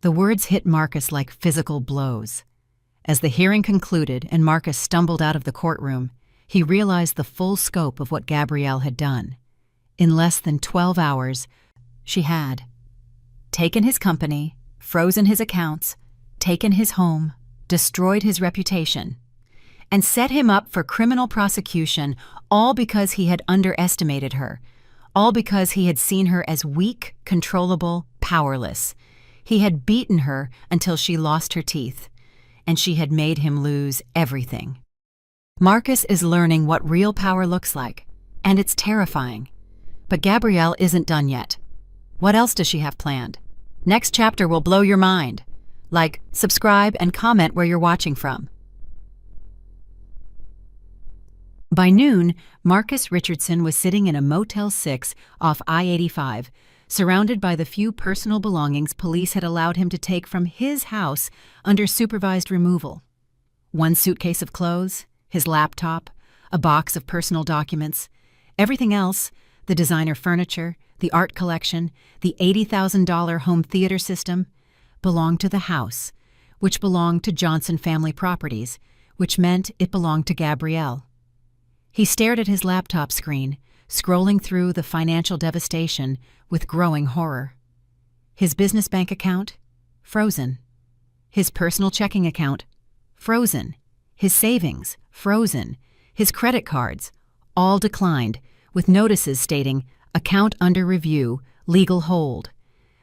The words hit Marcus like physical blows. As the hearing concluded and Marcus stumbled out of the courtroom, he realized the full scope of what Gabrielle had done. In less than 12 hours, she had taken his company, frozen his accounts, taken his home, destroyed his reputation, and set him up for criminal prosecution, all because he had underestimated her, all because he had seen her as weak, controllable, powerless. He had beaten her until she lost her teeth, and she had made him lose everything. Marcus is learning what real power looks like, and it's terrifying. But Gabrielle isn't done yet. What else does she have planned? Next chapter will blow your mind. Like, subscribe, and comment where you're watching from. By noon, Marcus Richardson was sitting in a Motel 6 off I-85, surrounded by the few personal belongings police had allowed him to take from his house under supervised removal. One suitcase of clothes, his laptop, a box of personal documents. Everything else, the designer furniture, the art collection, the $80,000 home theater system, belonged to the house, which belonged to Johnson Family Properties, which meant it belonged to Gabrielle. He stared at his laptop screen, scrolling through the financial devastation with growing horror. His business bank account? Frozen. His personal checking account? Frozen. His savings? Frozen. His credit cards? All declined, with notices stating, "Account under review, legal hold."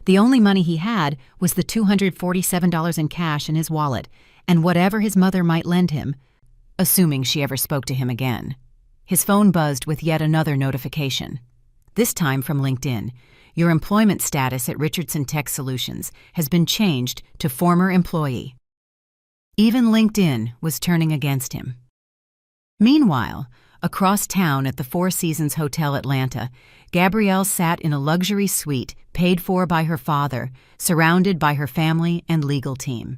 The only money he had was the $247 in cash in his wallet, and whatever his mother might lend him, assuming she ever spoke to him again. His phone buzzed with yet another notification. This time from LinkedIn. Your employment status at Richardson Tech Solutions has been changed to former employee. Even LinkedIn was turning against him. Meanwhile, across town at the Four Seasons Hotel Atlanta, Gabrielle sat in a luxury suite paid for by her father, surrounded by her family and legal team.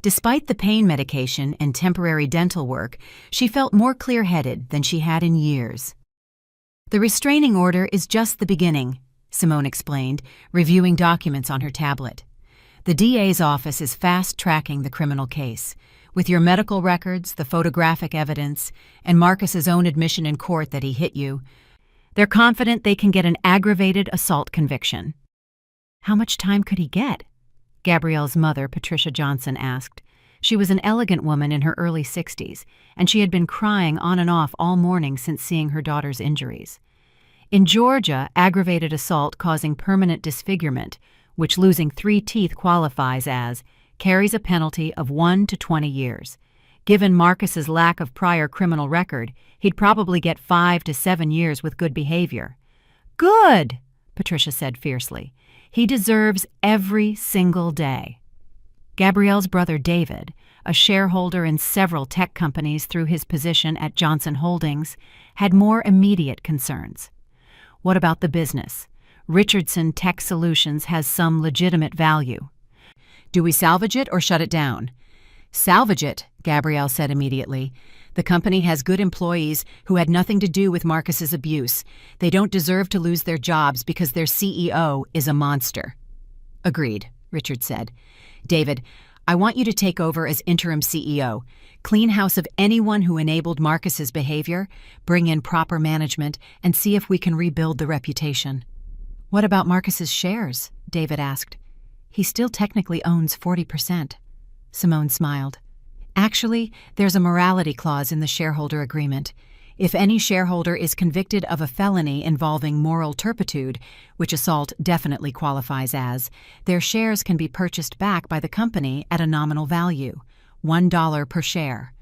Despite the pain medication and temporary dental work, she felt more clear-headed than she had in years. "The restraining order is just the beginning," Simone explained, reviewing documents on her tablet. "The DA's office is fast-tracking the criminal case. With your medical records, the photographic evidence, and Marcus's own admission in court that he hit you, They're confident they can get an aggravated assault conviction. How much time could he get? Gabrielle's mother, Patricia Johnson, asked. She was an elegant woman in her early 60s, and she had been crying on and off all morning since seeing her daughter's injuries. In Georgia, aggravated assault causing permanent disfigurement, which losing 3 teeth qualifies as, carries a penalty of 1 to 20 years. Given Marcus's lack of prior criminal record, he'd probably get 5 to 7 years with good behavior. Good, Patricia said fiercely. He deserves every single day. Gabrielle's brother David, a shareholder in several tech companies through his position at Johnson Holdings, had more immediate concerns. What about the business? Richardson Tech Solutions has some legitimate value. Do we salvage it or shut it down? Salvage it, Gabrielle said immediately. The company has good employees who had nothing to do with Marcus's abuse. They don't deserve to lose their jobs because their CEO is a monster. Agreed, Richard said. David, I want you to take over as interim CEO. Clean house of anyone who enabled Marcus's behavior, bring in proper management, and see if we can rebuild the reputation. What about Marcus's shares? David asked. He still technically owns 40%. Simone smiled. Actually, there's a morality clause in the shareholder agreement. If any shareholder is convicted of a felony involving moral turpitude, which assault definitely qualifies as, their shares can be purchased back by the company at a nominal value, $1 per share.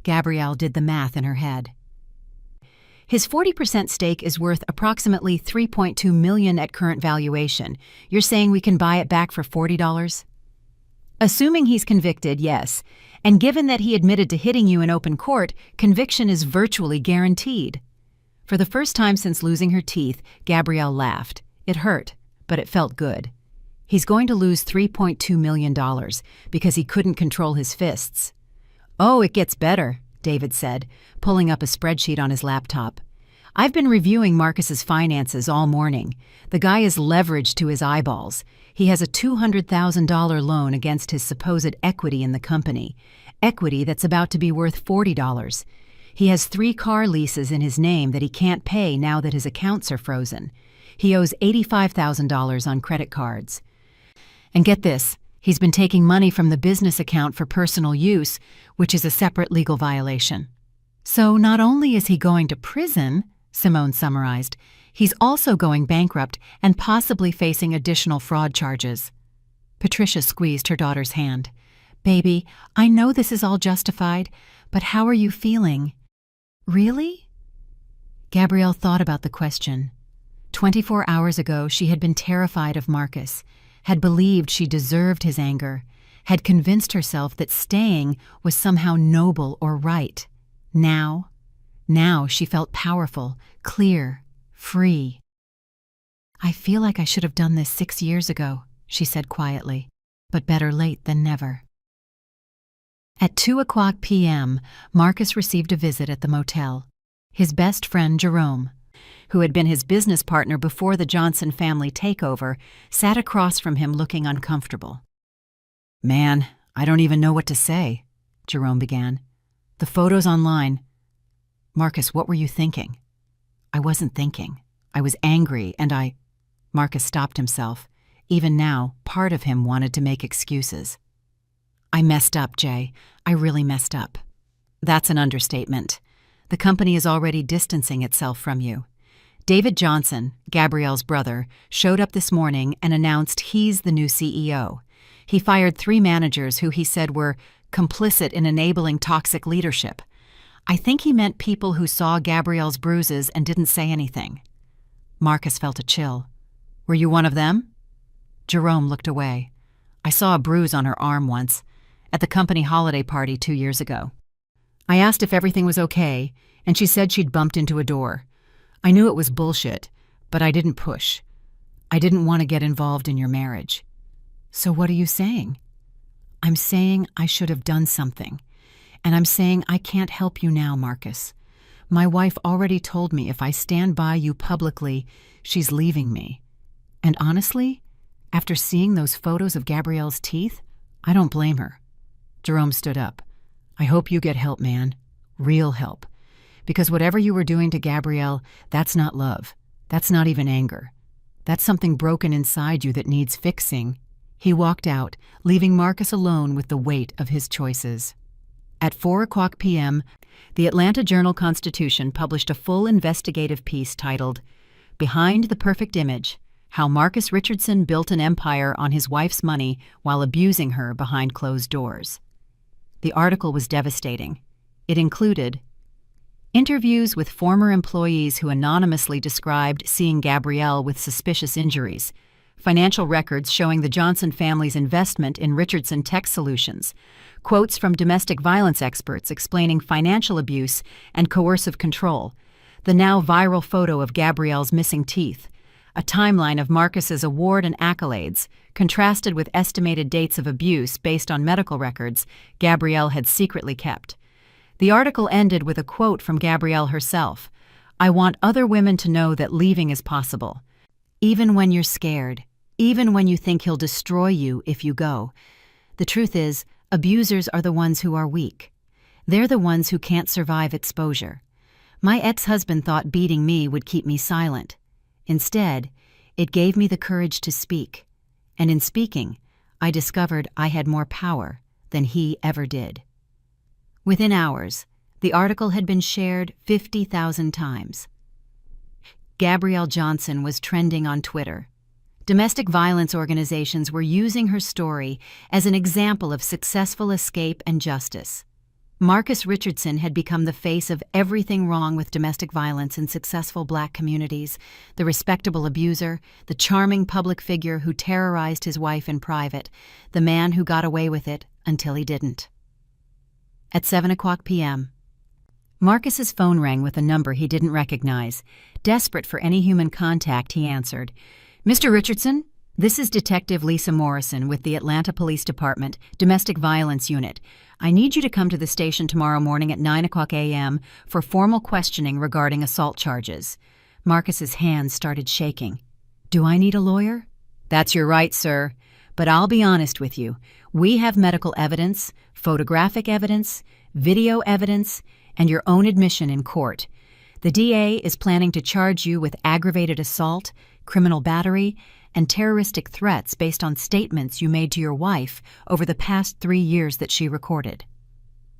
Gabrielle did the math in her head. His 40% stake is worth approximately $3.2 million at current valuation. You're saying we can buy it back for $40? Assuming he's convicted, yes. And given that he admitted to hitting you in open court, conviction is virtually guaranteed. For the first time since losing her teeth, Gabrielle laughed. It hurt, but it felt good. He's going to lose $3.2 million because he couldn't control his fists. Oh, it gets better, David said, pulling up a spreadsheet on his laptop. I've been reviewing Marcus's finances all morning. The guy is leveraged to his eyeballs. He has a $200,000 loan against his supposed equity in the company, equity that's about to be worth $40. He has 3 car leases in his name that he can't pay now that his accounts are frozen. He owes $85,000 on credit cards. And get this, he's been taking money from the business account for personal use, which is a separate legal violation. So not only is he going to prison, Simone summarized, he's also going bankrupt and possibly facing additional fraud charges. Patricia squeezed her daughter's hand. Baby, I know this is all justified, but how are you feeling? Really? Gabrielle thought about the question. 24 hours ago, she had been terrified of Marcus, had believed she deserved his anger, had convinced herself that staying was somehow noble or right. Now she felt powerful, clear, free. I feel like I should have done this 6 years ago, she said quietly, but better late than never. At 2:00 p.m., Marcus received a visit at the motel. His best friend, Jerome, who had been his business partner before the Johnson family takeover, sat across from him looking uncomfortable. Man, I don't even know what to say, Jerome began. The photos online. Marcus, what were you thinking? I wasn't thinking. I was angry, and Marcus stopped himself. Even now, part of him wanted to make excuses. I messed up, Jay. I really messed up. That's an understatement. The company is already distancing itself from you. David Johnson, Gabrielle's brother, showed up this morning and announced he's the new CEO. He fired 3 managers who he said were complicit in enabling toxic leadership. I think he meant people who saw Gabrielle's bruises and didn't say anything. Marcus felt a chill. Were you one of them? Jerome looked away. I saw a bruise on her arm once, at the company holiday party 2 years ago. I asked if everything was okay, and she said she'd bumped into a door. I knew it was bullshit, but I didn't push. I didn't want to get involved in your marriage. So what are you saying? I'm saying I should have done something. And I'm saying I can't help you now, Marcus. My wife already told me if I stand by you publicly, she's leaving me. And honestly, after seeing those photos of Gabrielle's teeth, I don't blame her. Jerome stood up. I hope you get help, man. Real help. Because whatever you were doing to Gabrielle, that's not love. That's not even anger. That's something broken inside you that needs fixing. He walked out, leaving Marcus alone with the weight of his choices. At 4:00 p.m., the Atlanta Journal-Constitution published a full investigative piece titled, "Behind the Perfect Image: How Marcus Richardson Built an Empire on His Wife's Money While Abusing Her Behind Closed Doors." The article was devastating. It included interviews with former employees who anonymously described seeing Gabrielle with suspicious injuries, financial records showing the Johnson family's investment in Richardson Tech Solutions, quotes from domestic violence experts explaining financial abuse and coercive control, the now viral photo of Gabrielle's missing teeth, a timeline of Marcus's award and accolades, contrasted with estimated dates of abuse based on medical records Gabrielle had secretly kept. The article ended with a quote from Gabrielle herself, "I want other women to know that leaving is possible. Even when you're scared, even when you think he'll destroy you if you go. The truth is, abusers are the ones who are weak. They're the ones who can't survive exposure. My ex-husband thought beating me would keep me silent. Instead, it gave me the courage to speak. And in speaking, I discovered I had more power than he ever did." Within hours, the article had been shared 50,000 times. Gabrielle Johnson was trending on Twitter. Domestic violence organizations were using her story as an example of successful escape and justice. Marcus Richardson had become the face of everything wrong with domestic violence in successful Black communities, the respectable abuser, the charming public figure who terrorized his wife in private, the man who got away with it until he didn't. At 7:00 p.m., Marcus's phone rang with a number he didn't recognize. Desperate for any human contact, he answered. "Mr. Richardson, this is Detective Lisa Morrison with the Atlanta Police Department, Domestic Violence Unit. I need you to come to the station tomorrow morning at 9:00 a.m. for formal questioning regarding assault charges." Marcus's hands started shaking. "Do I need a lawyer?" "That's your right, sir. But I'll be honest with you. We have medical evidence, photographic evidence, video evidence, and your own admission in court. The DA is planning to charge you with aggravated assault, criminal battery, and terroristic threats based on statements you made to your wife over the past 3 years that she recorded."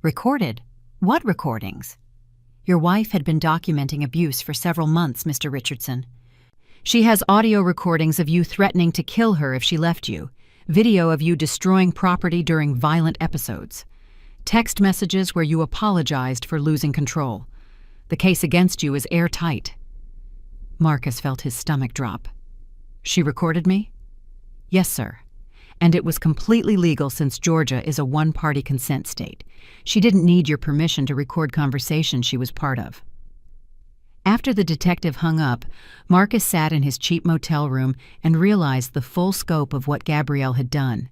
"Recorded? What recordings?" "Your wife had been documenting abuse for several months, Mr. Richardson. She has audio recordings of you threatening to kill her if she left you, video of you destroying property during violent episodes, text messages where you apologized for losing control. The case against you is airtight." Marcus felt his stomach drop. "She recorded me?" "Yes, sir. And it was completely legal since Georgia is a one-party consent state. She didn't need your permission to record conversations she was part of." After the detective hung up, Marcus sat in his cheap motel room and realized the full scope of what Gabrielle had done.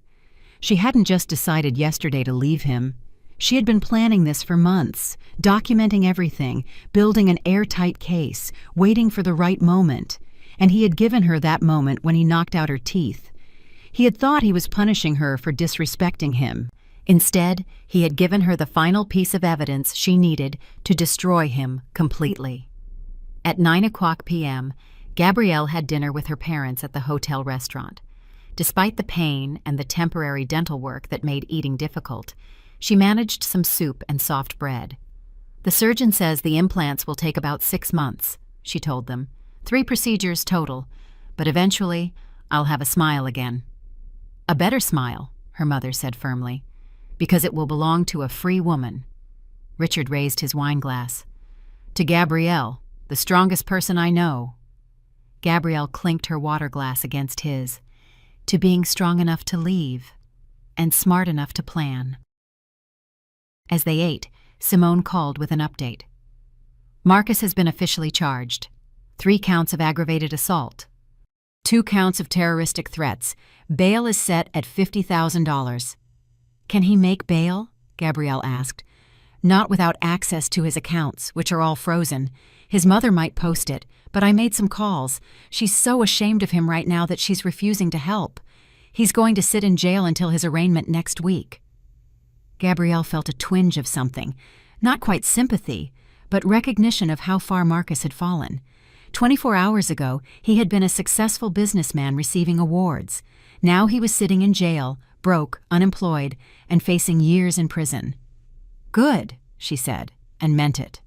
She hadn't just decided yesterday to leave him. She had been planning this for months, documenting everything, building an airtight case, waiting for the right moment. And he had given her that moment when he knocked out her teeth. He had thought he was punishing her for disrespecting him. Instead, he had given her the final piece of evidence she needed to destroy him completely. At 9:00 p.m., Gabrielle had dinner with her parents at the hotel restaurant. Despite the pain and the temporary dental work that made eating difficult, she managed some soup and soft bread. "The surgeon says the implants will take about 6 months," she told them. 3 procedures total, but eventually I'll have a smile again." "A better smile," her mother said firmly, "because it will belong to a free woman." Richard raised his wine glass. "To Gabrielle, the strongest person I know." Gabrielle clinked her water glass against his. "To being strong enough to leave, and smart enough to plan." As they ate, Simone called with an update. "Marcus has been officially charged. 3 counts of aggravated assault. 2 counts of terroristic threats. Bail is set at $50,000. "Can he make bail?" Gabrielle asked. "Not without access to his accounts, which are all frozen. His mother might post it, but I made some calls. She's so ashamed of him right now that she's refusing to help. He's going to sit in jail until his arraignment next week." Gabrielle felt a twinge of something. Not quite sympathy, but recognition of how far Marcus had fallen. 24 hours ago, he had been a successful businessman receiving awards. Now he was sitting in jail, broke, unemployed, and facing years in prison. "Good," she said, and meant it.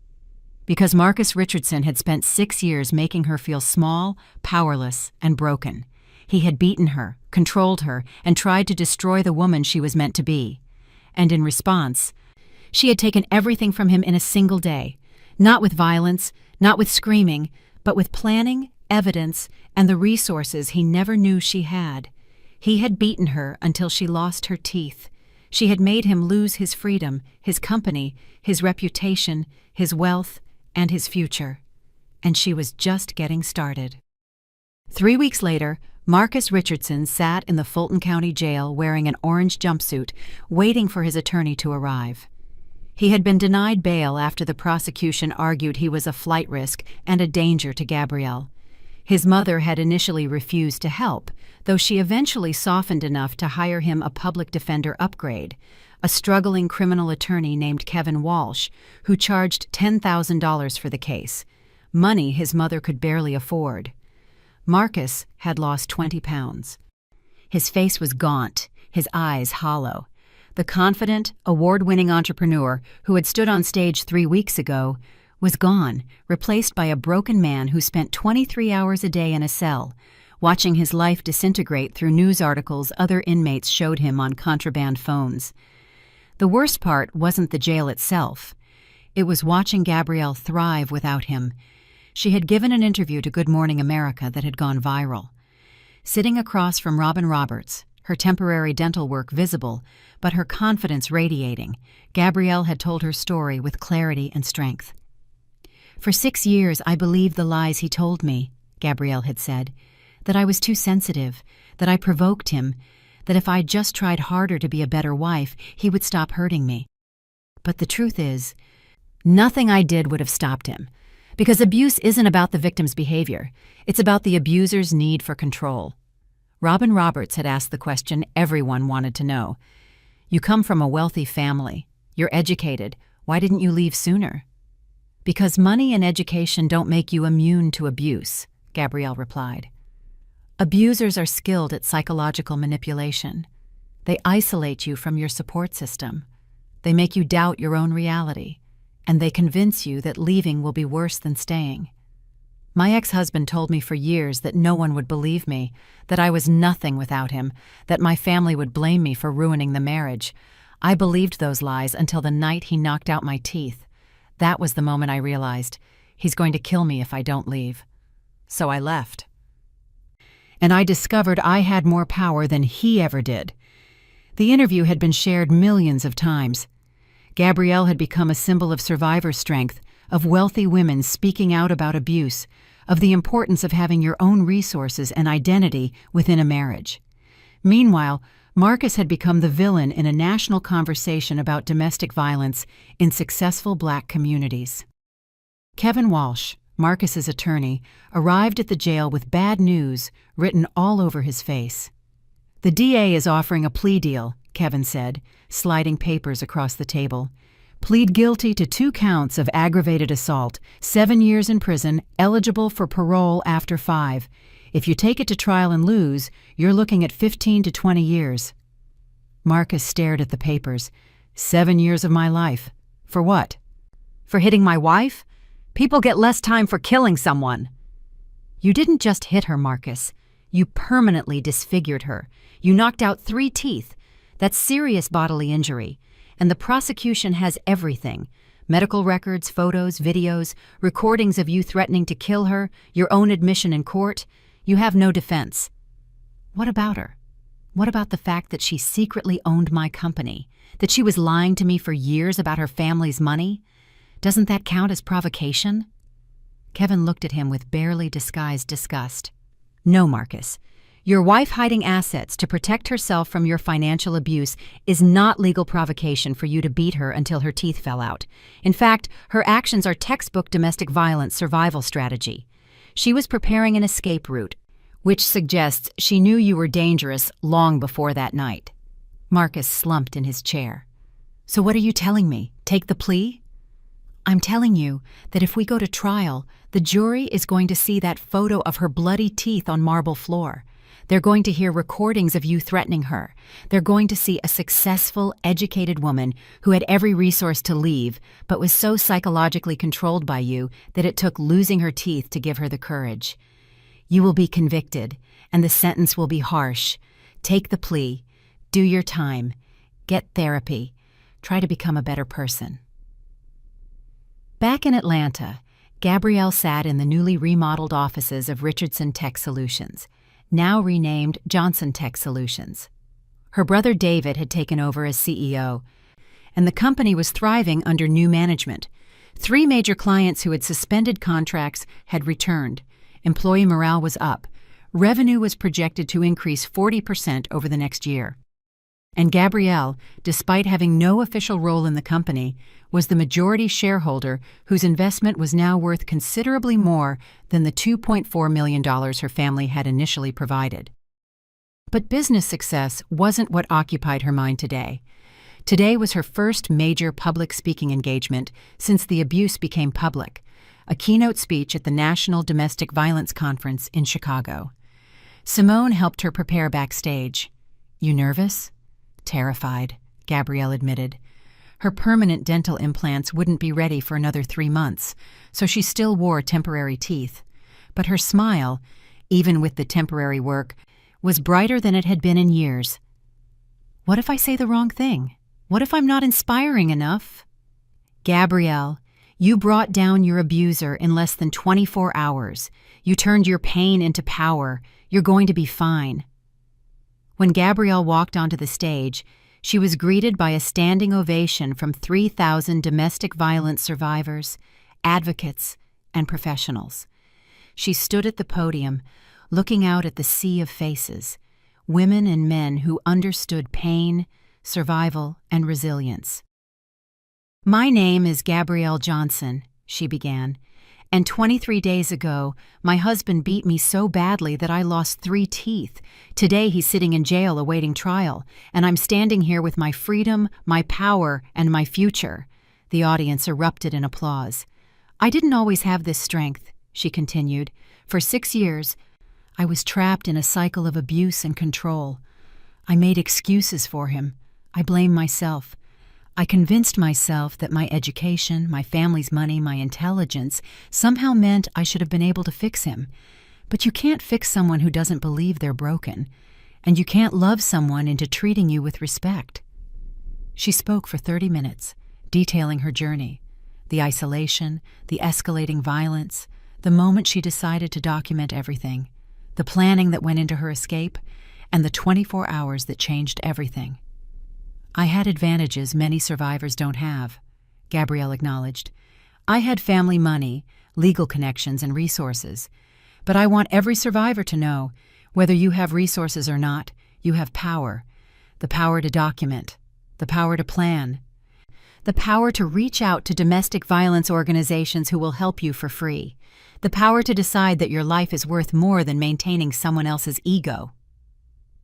Because Marcus Richardson had spent 6 years making her feel small, powerless, and broken. He had beaten her, controlled her, and tried to destroy the woman she was meant to be. And in response, she had taken everything from him in a single day. Not with violence, not with screaming, but with planning, evidence, and the resources he never knew she had. He had beaten her until she lost her teeth. She had made him lose his freedom, his company, his reputation, his wealth, and his future. And she was just getting started. 3 weeks later, Marcus Richardson sat in the Fulton County Jail wearing an orange jumpsuit, waiting for his attorney to arrive. He had been denied bail after the prosecution argued he was a flight risk and a danger to Gabrielle. His mother had initially refused to help, though she eventually softened enough to hire him a public defender upgrade, a struggling criminal attorney named Kevin Walsh, who charged $10,000 for the case, money his mother could barely afford. Marcus had lost 20 pounds. His face was gaunt, his eyes hollow. The confident, award-winning entrepreneur who had stood on stage 3 weeks ago was gone, replaced by a broken man who spent 23 hours a day in a cell, watching his life disintegrate through news articles other inmates showed him on contraband phones. The worst part wasn't the jail itself. It was watching Gabrielle thrive without him. She had given an interview to Good Morning America that had gone viral. Sitting across from Robin Roberts, her temporary dental work visible, but her confidence radiating, Gabrielle had told her story with clarity and strength. "For 6 years I believed the lies he told me," Gabrielle had said, "that I was too sensitive, that I provoked him, that if I just tried harder to be a better wife, he would stop hurting me. But the truth is, nothing I did would have stopped him. Because abuse isn't about the victim's behavior. It's about the abuser's need for control." Robin Roberts had asked the question everyone wanted to know. "You come from a wealthy family. You're educated. Why didn't you leave sooner?" "Because money and education don't make you immune to abuse," Gabrielle replied. "Abusers are skilled at psychological manipulation. They isolate you from your support system. They make you doubt your own reality. And they convince you that leaving will be worse than staying. My ex-husband told me for years that no one would believe me, that I was nothing without him, that my family would blame me for ruining the marriage. I believed those lies until the night he knocked out my teeth. That was the moment I realized, he's going to kill me if I don't leave. So I left. And I discovered I had more power than he ever did." The interview had been shared millions of times. Gabrielle had become a symbol of survivor strength, of wealthy women speaking out about abuse, of the importance of having your own resources and identity within a marriage. Meanwhile, Marcus had become the villain in a national conversation about domestic violence in successful Black communities. Kevin Walsh, Marcus's attorney, arrived at the jail with bad news written all over his face. "The DA is offering a plea deal," Kevin said, sliding papers across the table. "Plead guilty to 2 counts of aggravated assault, 7 years in prison, eligible for parole after 5. If you take it to trial and lose, you're looking at 15 to 20 years. Marcus stared at the papers. 7 years of my life. For what? For hitting my wife? People get less time for killing someone." "You didn't just hit her, Marcus. You permanently disfigured her. You knocked out 3 teeth. That's serious bodily injury. And the prosecution has everything. Medical records, photos, videos, recordings of you threatening to kill her, your own admission in court. You have no defense." "What about her? What about the fact that she secretly owned my company? That she was lying to me for years about her family's money? Doesn't that count as provocation?" Kevin looked at him with barely disguised disgust. "No, Marcus. Your wife hiding assets to protect herself from your financial abuse is not legal provocation for you to beat her until her teeth fell out. In fact, her actions are textbook domestic violence survival strategy. She was preparing an escape route, which suggests she knew you were dangerous long before that night." Marcus slumped in his chair. "So what are you telling me? Take the plea?" I'm telling you that if we go to trial, the jury is going to see that photo of her bloody teeth on marble floor. They're going to hear recordings of you threatening her. They're going to see a successful, educated woman who had every resource to leave, but was so psychologically controlled by you that it took losing her teeth to give her the courage. You will be convicted, and the sentence will be harsh. Take the plea. Do your time. Get therapy. Try to become a better person. Back in Atlanta, Gabrielle sat in the newly remodeled offices of Richardson Tech Solutions, now renamed Johnson Tech Solutions. Her brother David had taken over as CEO, and the company was thriving under new management. 3 major clients who had suspended contracts had returned. Employee morale was up. Revenue was projected to increase 40% over the next year. And Gabrielle, despite having no official role in the company, was the majority shareholder whose investment was now worth considerably more than the $2.4 million her family had initially provided. But business success wasn't what occupied her mind today. Today was her first major public speaking engagement since the abuse became public, a keynote speech at the National Domestic Violence Conference in Chicago. Simone helped her prepare backstage. "You nervous?" "Terrified," Gabrielle admitted. Her permanent dental implants wouldn't be ready for another 3 months, so she still wore temporary teeth. But her smile, even with the temporary work, was brighter than it had been in years. "What if I say the wrong thing? What if I'm not inspiring enough?" "Gabrielle, you brought down your abuser in less than 24 hours. You turned your pain into power. You're going to be fine." When Gabrielle walked onto the stage, she was greeted by a standing ovation from 3,000 domestic violence survivors, advocates, and professionals. She stood at the podium, looking out at the sea of faces, women and men who understood pain, survival, and resilience. "My name is Gabrielle Johnson," she began, "and 23 days ago, my husband beat me so badly that I lost 3 teeth. Today he's sitting in jail awaiting trial, and I'm standing here with my freedom, my power, and my future." The audience erupted in applause. "I didn't always have this strength," she continued. "For 6 years, I was trapped in a cycle of abuse and control. I made excuses for him. I blamed myself. I convinced myself that my education, my family's money, my intelligence somehow meant I should have been able to fix him. But you can't fix someone who doesn't believe they're broken, and you can't love someone into treating you with respect." She spoke for 30 minutes, detailing her journey, the isolation, the escalating violence, the moment she decided to document everything, the planning that went into her escape, and the 24 hours that changed everything. "I had advantages many survivors don't have," Gabrielle acknowledged. "I had family money, legal connections, and resources. But I want every survivor to know, whether you have resources or not, you have power. The power to document, the power to plan, the power to reach out to domestic violence organizations who will help you for free, the power to decide that your life is worth more than maintaining someone else's ego."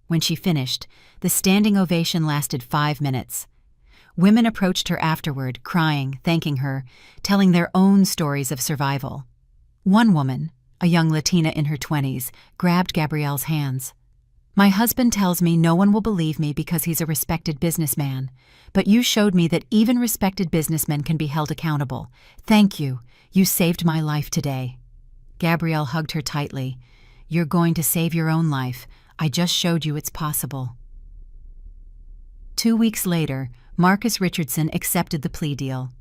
When she finished, the standing ovation lasted 5 minutes. Women approached her afterward, crying, thanking her, telling their own stories of survival. One woman, a young Latina in her 20s, grabbed Gabrielle's hands. "My husband tells me no one will believe me because he's a respected businessman, but you showed me that even respected businessmen can be held accountable. Thank you. You saved my life today." Gabrielle hugged her tightly. "You're going to save your own life. I just showed you it's possible." 2 weeks later, Marcus Richardson accepted the plea deal.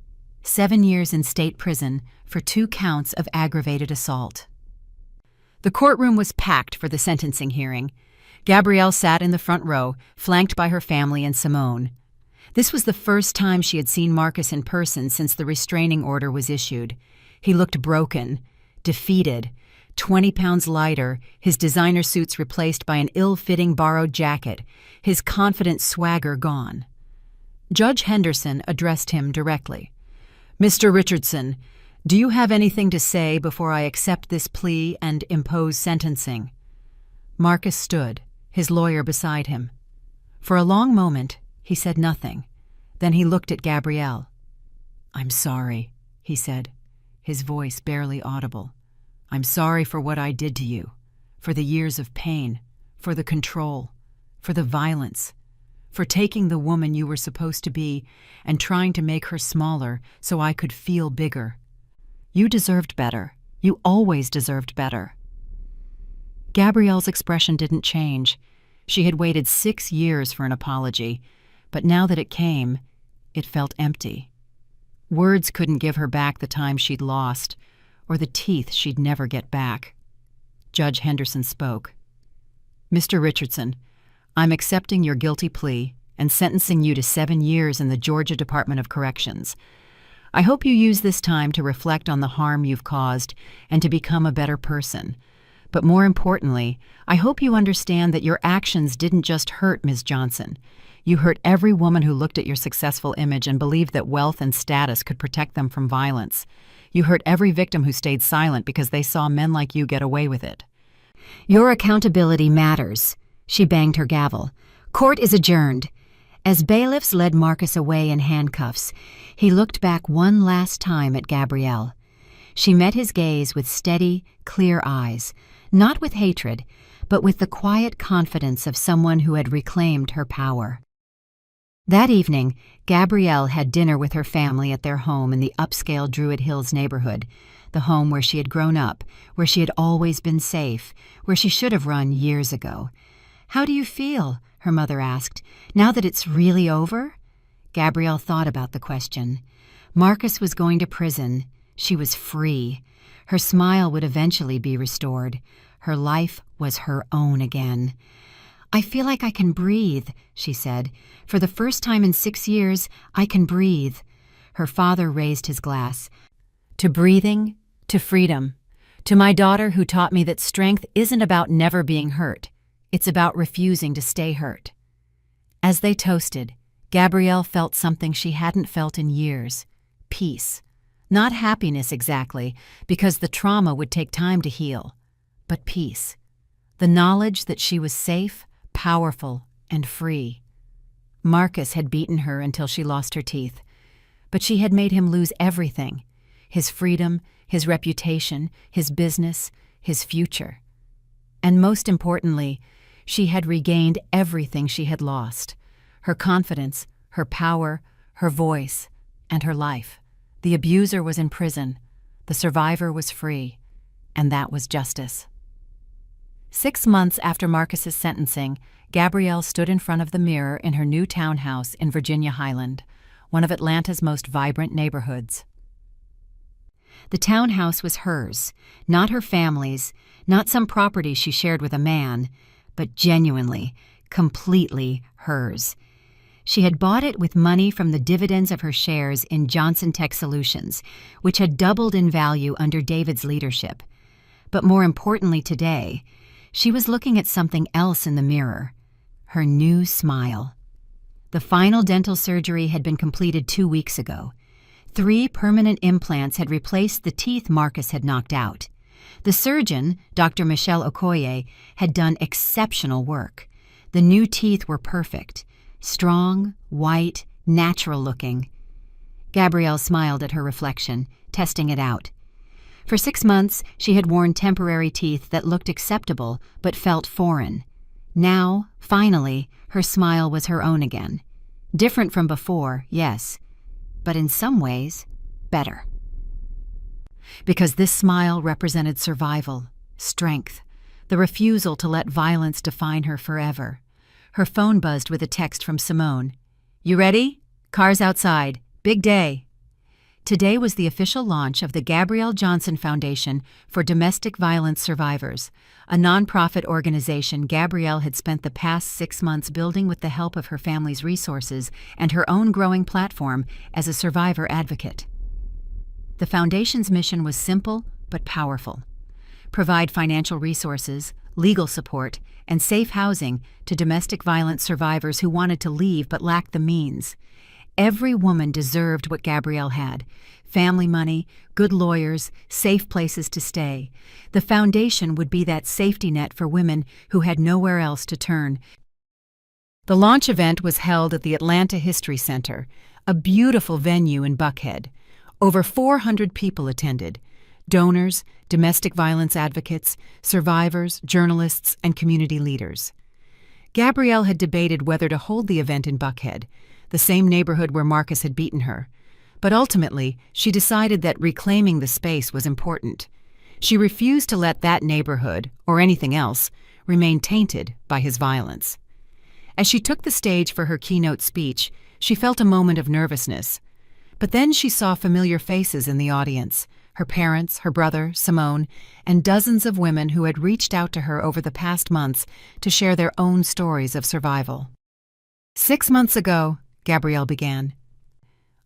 7 years in state prison for 2 counts of aggravated assault. The courtroom was packed for the sentencing hearing. Gabrielle sat in the front row, flanked by her family and Simone. This was the first time she had seen Marcus in person since the restraining order was issued. He looked broken, defeated, 20 pounds lighter, his designer suits replaced by an ill-fitting borrowed jacket, his confident swagger gone. Judge Henderson addressed him directly. "Mr. Richardson, do you have anything to say before I accept this plea and impose sentencing?" Marcus stood, his lawyer beside him. For a long moment, he said nothing. Then he looked at Gabrielle. "I'm sorry," he said, his voice barely audible. "I'm sorry for what I did to you, for the years of pain, for the control, for the violence, for taking the woman you were supposed to be and trying to make her smaller so I could feel bigger. You deserved better. You always deserved better." Gabrielle's expression didn't change. She had waited 6 years for an apology, but now that it came, it felt empty. Words couldn't give her back the time she'd lost, or the teeth she'd never get back. Judge Henderson spoke. "Mr. Richardson, I'm accepting your guilty plea and sentencing you to 7 years in the Georgia Department of Corrections. I hope you use this time to reflect on the harm you've caused and to become a better person. But more importantly, I hope you understand that your actions didn't just hurt Ms. Johnson. You hurt every woman who looked at your successful image and believed that wealth and status could protect them from violence. You hurt every victim who stayed silent because they saw men like you get away with it. Your accountability matters." She banged her gavel. "Court is adjourned." As bailiffs led Marcus away in handcuffs, he looked back one last time at Gabrielle. She met his gaze with steady, clear eyes, not with hatred, but with the quiet confidence of someone who had reclaimed her power. That evening, Gabrielle had dinner with her family at their home in the upscale Druid Hills neighborhood, the home where she had grown up, where she had always been safe, where she should have run years ago. "How do you feel?" her mother asked. "Now that it's really over?" Gabrielle thought about the question. Marcus was going to prison. She was free. Her smile would eventually be restored. Her life was her own again. "I feel like I can breathe," she said. "For the first time in 6 years, I can breathe." Her father raised his glass. "To breathing, to freedom, to my daughter who taught me that strength isn't about never being hurt. It's about refusing to stay hurt." As they toasted, Gabrielle felt something she hadn't felt in years: peace. Not happiness exactly, because the trauma would take time to heal, but peace. The knowledge that she was safe, powerful, and free. Marcus had beaten her until she lost her teeth, but she had made him lose everything: his freedom, his reputation, his business, his future. And most importantly, she had regained everything she had lost: her confidence, her power, her voice, and her life. The abuser was in prison, the survivor was free, and that was justice. 6 months after Marcus's sentencing, Gabrielle stood in front of the mirror in her new townhouse in Virginia Highland, one of Atlanta's most vibrant neighborhoods. The townhouse was hers, not her family's, not some property she shared with a man, but genuinely, completely hers. She had bought it with money from the dividends of her shares in Johnson Tech Solutions, which had doubled in value under David's leadership. But more importantly today, she was looking at something else in the mirror: her new smile. The final dental surgery had been completed 2 weeks ago. 3 permanent implants had replaced the teeth Marcus had knocked out. The surgeon, Dr. Michelle Okoye, had done exceptional work. The new teeth were perfect: strong, white, natural-looking. Gabrielle smiled at her reflection, testing it out. For 6 months, she had worn temporary teeth that looked acceptable but felt foreign. Now, finally, her smile was her own again. Different from before, yes, but in some ways, better. Because this smile represented survival, strength, the refusal to let violence define her forever. Her phone buzzed with a text from Simone. "You ready? Car's outside. Big day." Today was the official launch of the Gabrielle Johnson Foundation for Domestic Violence Survivors, a nonprofit organization Gabrielle had spent the past 6 months building with the help of her family's resources and her own growing platform as a survivor advocate. The foundation's mission was simple but powerful: provide financial resources, legal support, and safe housing to domestic violence survivors who wanted to leave but lacked the means. Every woman deserved what Gabrielle had: family money, good lawyers, safe places to stay. The foundation would be that safety net for women who had nowhere else to turn. The launch event was held at the Atlanta History Center, a beautiful venue in Buckhead. Over 400 people attended: donors, domestic violence advocates, survivors, journalists, and community leaders. Gabrielle had debated whether to hold the event in Buckhead, the same neighborhood where Marcus had beaten her. But ultimately, she decided that reclaiming the space was important. She refused to let that neighborhood, or anything else, remain tainted by his violence. As she took the stage for her keynote speech, she felt a moment of nervousness. But then she saw familiar faces in the audience: her parents, her brother, Simone, and dozens of women who had reached out to her over the past months to share their own stories of survival. 6 months ago, Gabrielle began,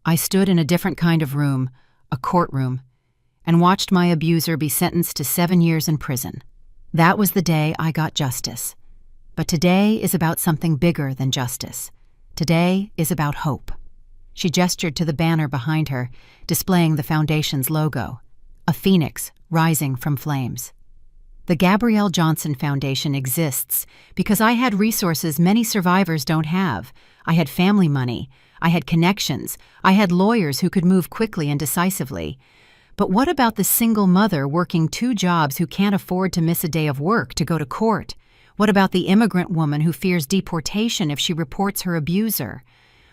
I stood in a different kind of room, a courtroom, and watched my abuser be sentenced to 7 years in prison. That was the day I got justice. But today is about something bigger than justice. Today is about hope. She gestured to the banner behind her, displaying the foundation's logo, a phoenix rising from flames. The Gabrielle Johnson Foundation exists because I had resources many survivors don't have. I had family money. I had connections. I had lawyers who could move quickly and decisively. But what about the single mother working 2 jobs who can't afford to miss a day of work to go to court? What about the immigrant woman who fears deportation if she reports her abuser?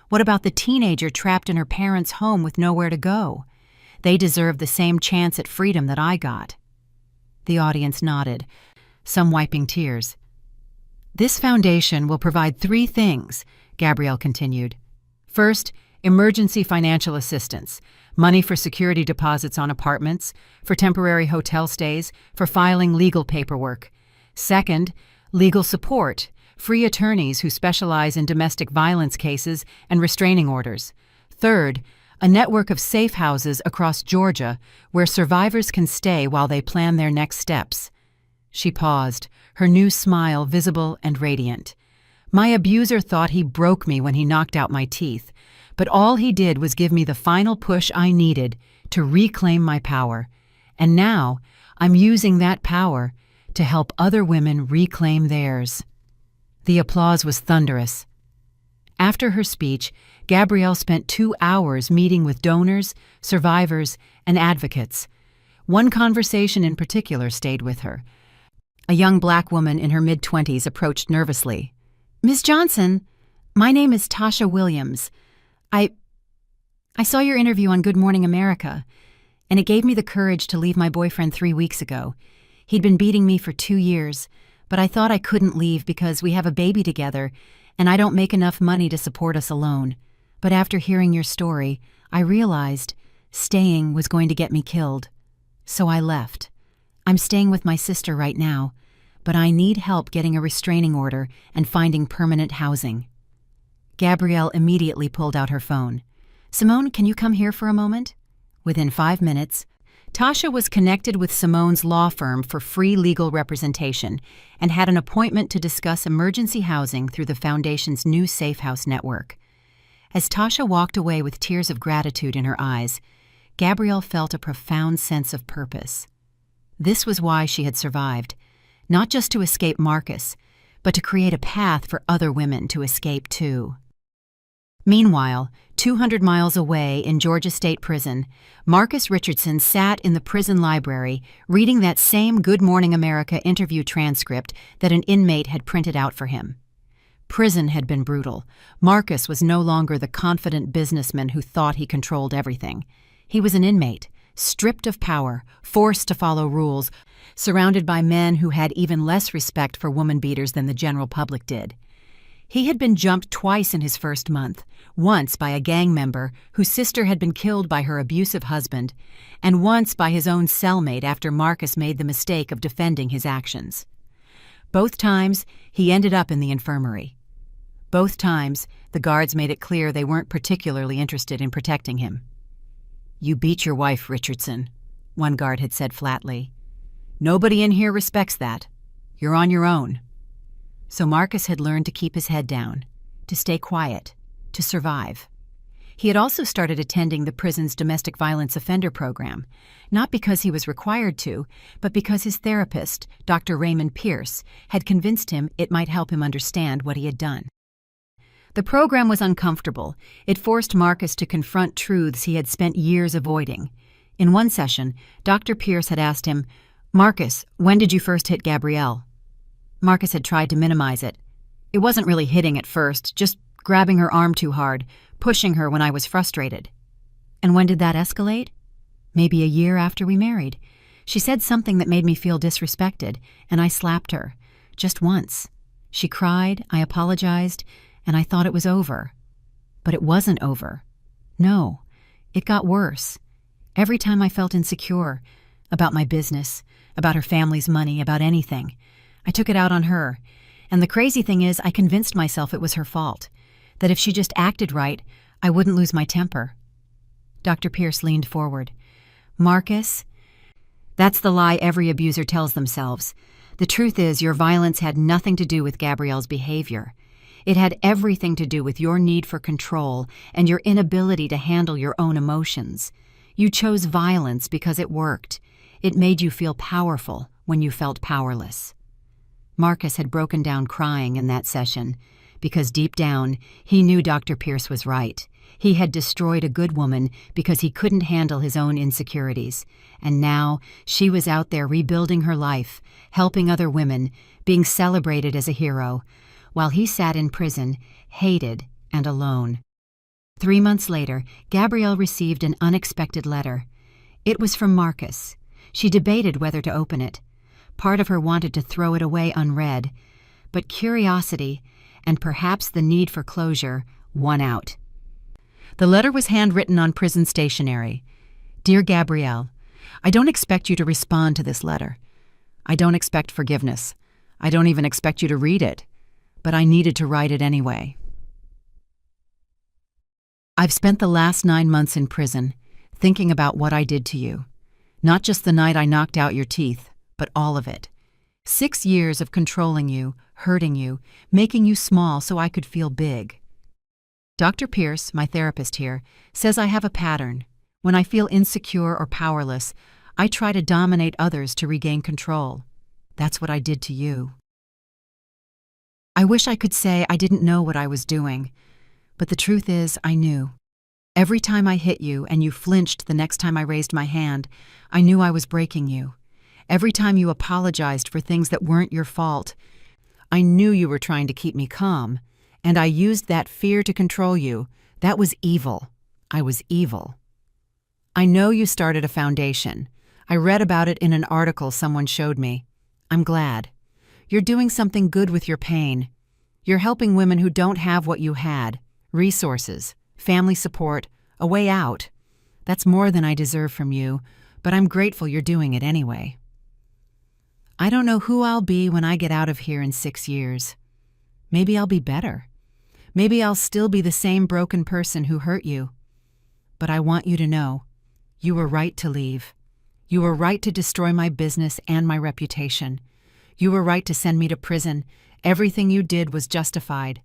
What about the teenager trapped in her parents' home with nowhere to go? They deserve the same chance at freedom that I got. The audience nodded, some wiping tears. This foundation will provide 3 things, Gabrielle continued. First, emergency financial assistance, money for security deposits on apartments, for temporary hotel stays, for filing legal paperwork. Second, legal support, free attorneys who specialize in domestic violence cases and restraining orders. Third, a network of safe houses across Georgia where survivors can stay while they plan their next steps. She paused, her new smile visible and radiant. My abuser thought he broke me when he knocked out my teeth, but all he did was give me the final push I needed to reclaim my power. And now, I'm using that power to help other women reclaim theirs. The applause was thunderous. After her speech, Gabrielle spent 2 hours meeting with donors, survivors, and advocates. One conversation in particular stayed with her. A young black woman in her mid-20s approached nervously. Ms. Johnson, my name is Tasha Williams. I saw your interview on Good Morning America, and it gave me the courage to leave my boyfriend 3 weeks ago. He'd been beating me for 2 years, but I thought I couldn't leave because we have a baby together, and I don't make enough money to support us alone. But after hearing your story, I realized staying was going to get me killed. So I left. I'm staying with my sister right now, but I need help getting a restraining order and finding permanent housing. Gabrielle immediately pulled out her phone. Simone, can you come here for a moment? Within 5 minutes, Tasha was connected with Simone's law firm for free legal representation and had an appointment to discuss emergency housing through the foundation's new Safe House network. As Tasha walked away with tears of gratitude in her eyes, Gabrielle felt a profound sense of purpose. This was why she had survived, not just to escape Marcus, but to create a path for other women to escape too. Meanwhile, 200 miles away in Georgia State Prison, Marcus Richardson sat in the prison library reading that same Good Morning America interview transcript that an inmate had printed out for him. Prison had been brutal. Marcus was no longer the confident businessman who thought he controlled everything. He was an inmate, stripped of power, forced to follow rules, surrounded by men who had even less respect for woman beaters than the general public did. He had been jumped twice in his first month, once by a gang member whose sister had been killed by her abusive husband, and once by his own cellmate after Marcus made the mistake of defending his actions. Both times, he ended up in the infirmary. Both times, the guards made it clear they weren't particularly interested in protecting him. "You beat your wife, Richardson," one guard had said flatly. "Nobody in here respects that. You're on your own." So Marcus had learned to keep his head down, to stay quiet, to survive. He had also started attending the prison's domestic violence offender program, not because he was required to, but because his therapist, Dr. Raymond Pierce, had convinced him it might help him understand what he had done. The program was uncomfortable. It forced Marcus to confront truths he had spent years avoiding. In one session, Dr. Pierce had asked him, "Marcus, when did you first hit Gabrielle?" Marcus had tried to minimize it. "It wasn't really hitting at first, just grabbing her arm too hard, pushing her when I was frustrated." "And when did that escalate?" "Maybe a year after we married. She said something that made me feel disrespected, and I slapped her. Just once. She cried, I apologized, and I thought it was over. But it wasn't over. No, it got worse. Every time I felt insecure, about my business, about her family's money, about anything, I took it out on her. And the crazy thing is, I convinced myself it was her fault, that if she just acted right, I wouldn't lose my temper." Dr. Pierce leaned forward. "Marcus, that's the lie every abuser tells themselves. The truth is, your violence had nothing to do with Gabrielle's behavior. It had everything to do with your need for control and your inability to handle your own emotions. You chose violence because it worked. It made you feel powerful when you felt powerless." Marcus had broken down crying in that session, because deep down, he knew Dr. Pierce was right. He had destroyed a good woman because he couldn't handle his own insecurities, and now she was out there rebuilding her life, helping other women, being celebrated as a hero, while he sat in prison, hated and alone. 3 months later, Gabrielle received an unexpected letter. It was from Marcus. She debated whether to open it. Part of her wanted to throw it away unread, but curiosity, and perhaps the need for closure, won out. The letter was handwritten on prison stationery. "Dear Gabrielle, I don't expect you to respond to this letter. I don't expect forgiveness. I don't even expect you to read it, but I needed to write it anyway. I've spent the last 9 months in prison, thinking about what I did to you. Not just the night I knocked out your teeth, but all of it. 6 years of controlling you, hurting you, making you small so I could feel big. Dr. Pierce, my therapist here, says I have a pattern. When I feel insecure or powerless, I try to dominate others to regain control. That's what I did to you. I wish I could say I didn't know what I was doing, but the truth is I knew. Every time I hit you and you flinched the next time I raised my hand, I knew I was breaking you. Every time you apologized for things that weren't your fault, I knew you were trying to keep me calm, and I used that fear to control you. That was evil. I was evil. I know you started a foundation. I read about it in an article someone showed me. I'm glad. You're doing something good with your pain. You're helping women who don't have what you had, resources, family support, a way out. That's more than I deserve from you, but I'm grateful you're doing it anyway. I don't know who I'll be when I get out of here in 6 years. Maybe I'll be better. Maybe I'll still be the same broken person who hurt you. But I want you to know, you were right to leave. You were right to destroy my business and my reputation. You were right to send me to prison. Everything you did was justified.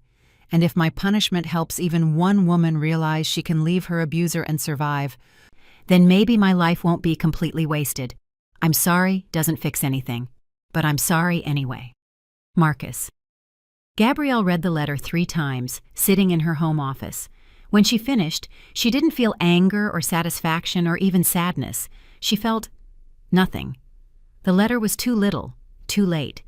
And if my punishment helps even one woman realize she can leave her abuser and survive, then maybe my life won't be completely wasted. I'm sorry doesn't fix anything, but I'm sorry anyway. Marcus. Gabrielle read the letter 3 times, sitting in her home office. When she finished, she didn't feel anger or satisfaction or even sadness. She felt nothing. The letter was too little, too late.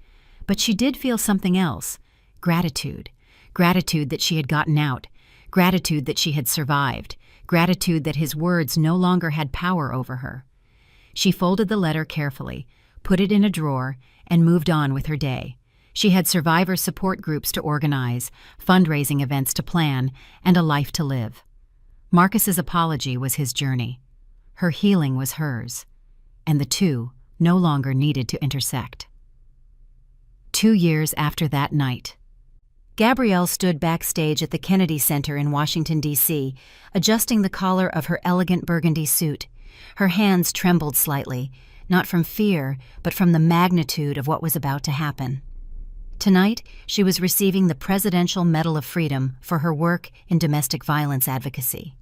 But she did feel something else, gratitude. Gratitude that she had gotten out, gratitude that she had survived, gratitude that his words no longer had power over her. She folded the letter carefully, put it in a drawer, and moved on with her day. She had survivor support groups to organize, fundraising events to plan, and a life to live. Marcus's apology was his journey. Her healing was hers, and the two no longer needed to intersect. 2 years after that night. Gabrielle stood backstage at the Kennedy Center in Washington, D.C., adjusting the collar of her elegant burgundy suit. Her hands trembled slightly, not from fear, but from the magnitude of what was about to happen. Tonight, she was receiving the Presidential Medal of Freedom for her work in domestic violence advocacy.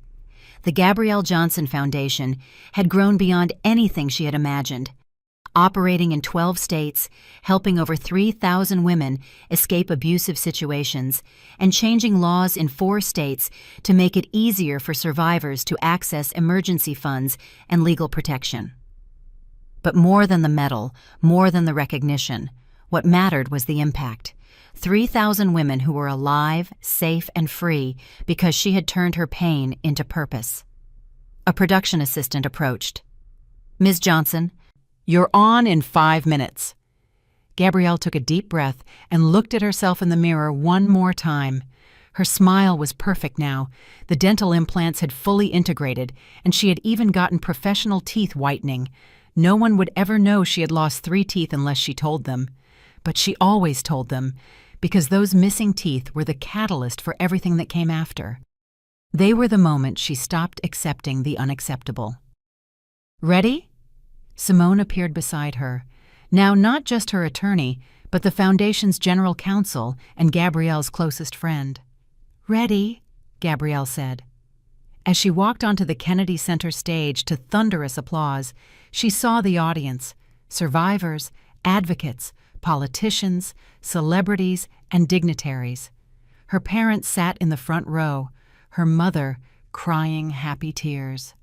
The Gabrielle Johnson Foundation had grown beyond anything she had imagined, operating in 12 states, helping over 3,000 women escape abusive situations, and changing laws in 4 states to make it easier for survivors to access emergency funds and legal protection. But more than the medal, more than the recognition, what mattered was the impact. 3,000 women who were alive, safe, and free because she had turned her pain into purpose. A production assistant approached. "Ms. Johnson, you're on in 5 minutes." Gabrielle took a deep breath and looked at herself in the mirror one more time. Her smile was perfect now. The dental implants had fully integrated, and she had even gotten professional teeth whitening. No one would ever know she had lost 3 teeth unless she told them. But she always told them, because those missing teeth were the catalyst for everything that came after. They were the moment she stopped accepting the unacceptable. "Ready?" Simone appeared beside her, now not just her attorney, but the Foundation's general counsel and Gabrielle's closest friend. "Ready," Gabrielle said. As she walked onto the Kennedy Center stage to thunderous applause, she saw the audience: survivors, advocates, politicians, celebrities, and dignitaries. Her parents sat in the front row, her mother crying happy tears.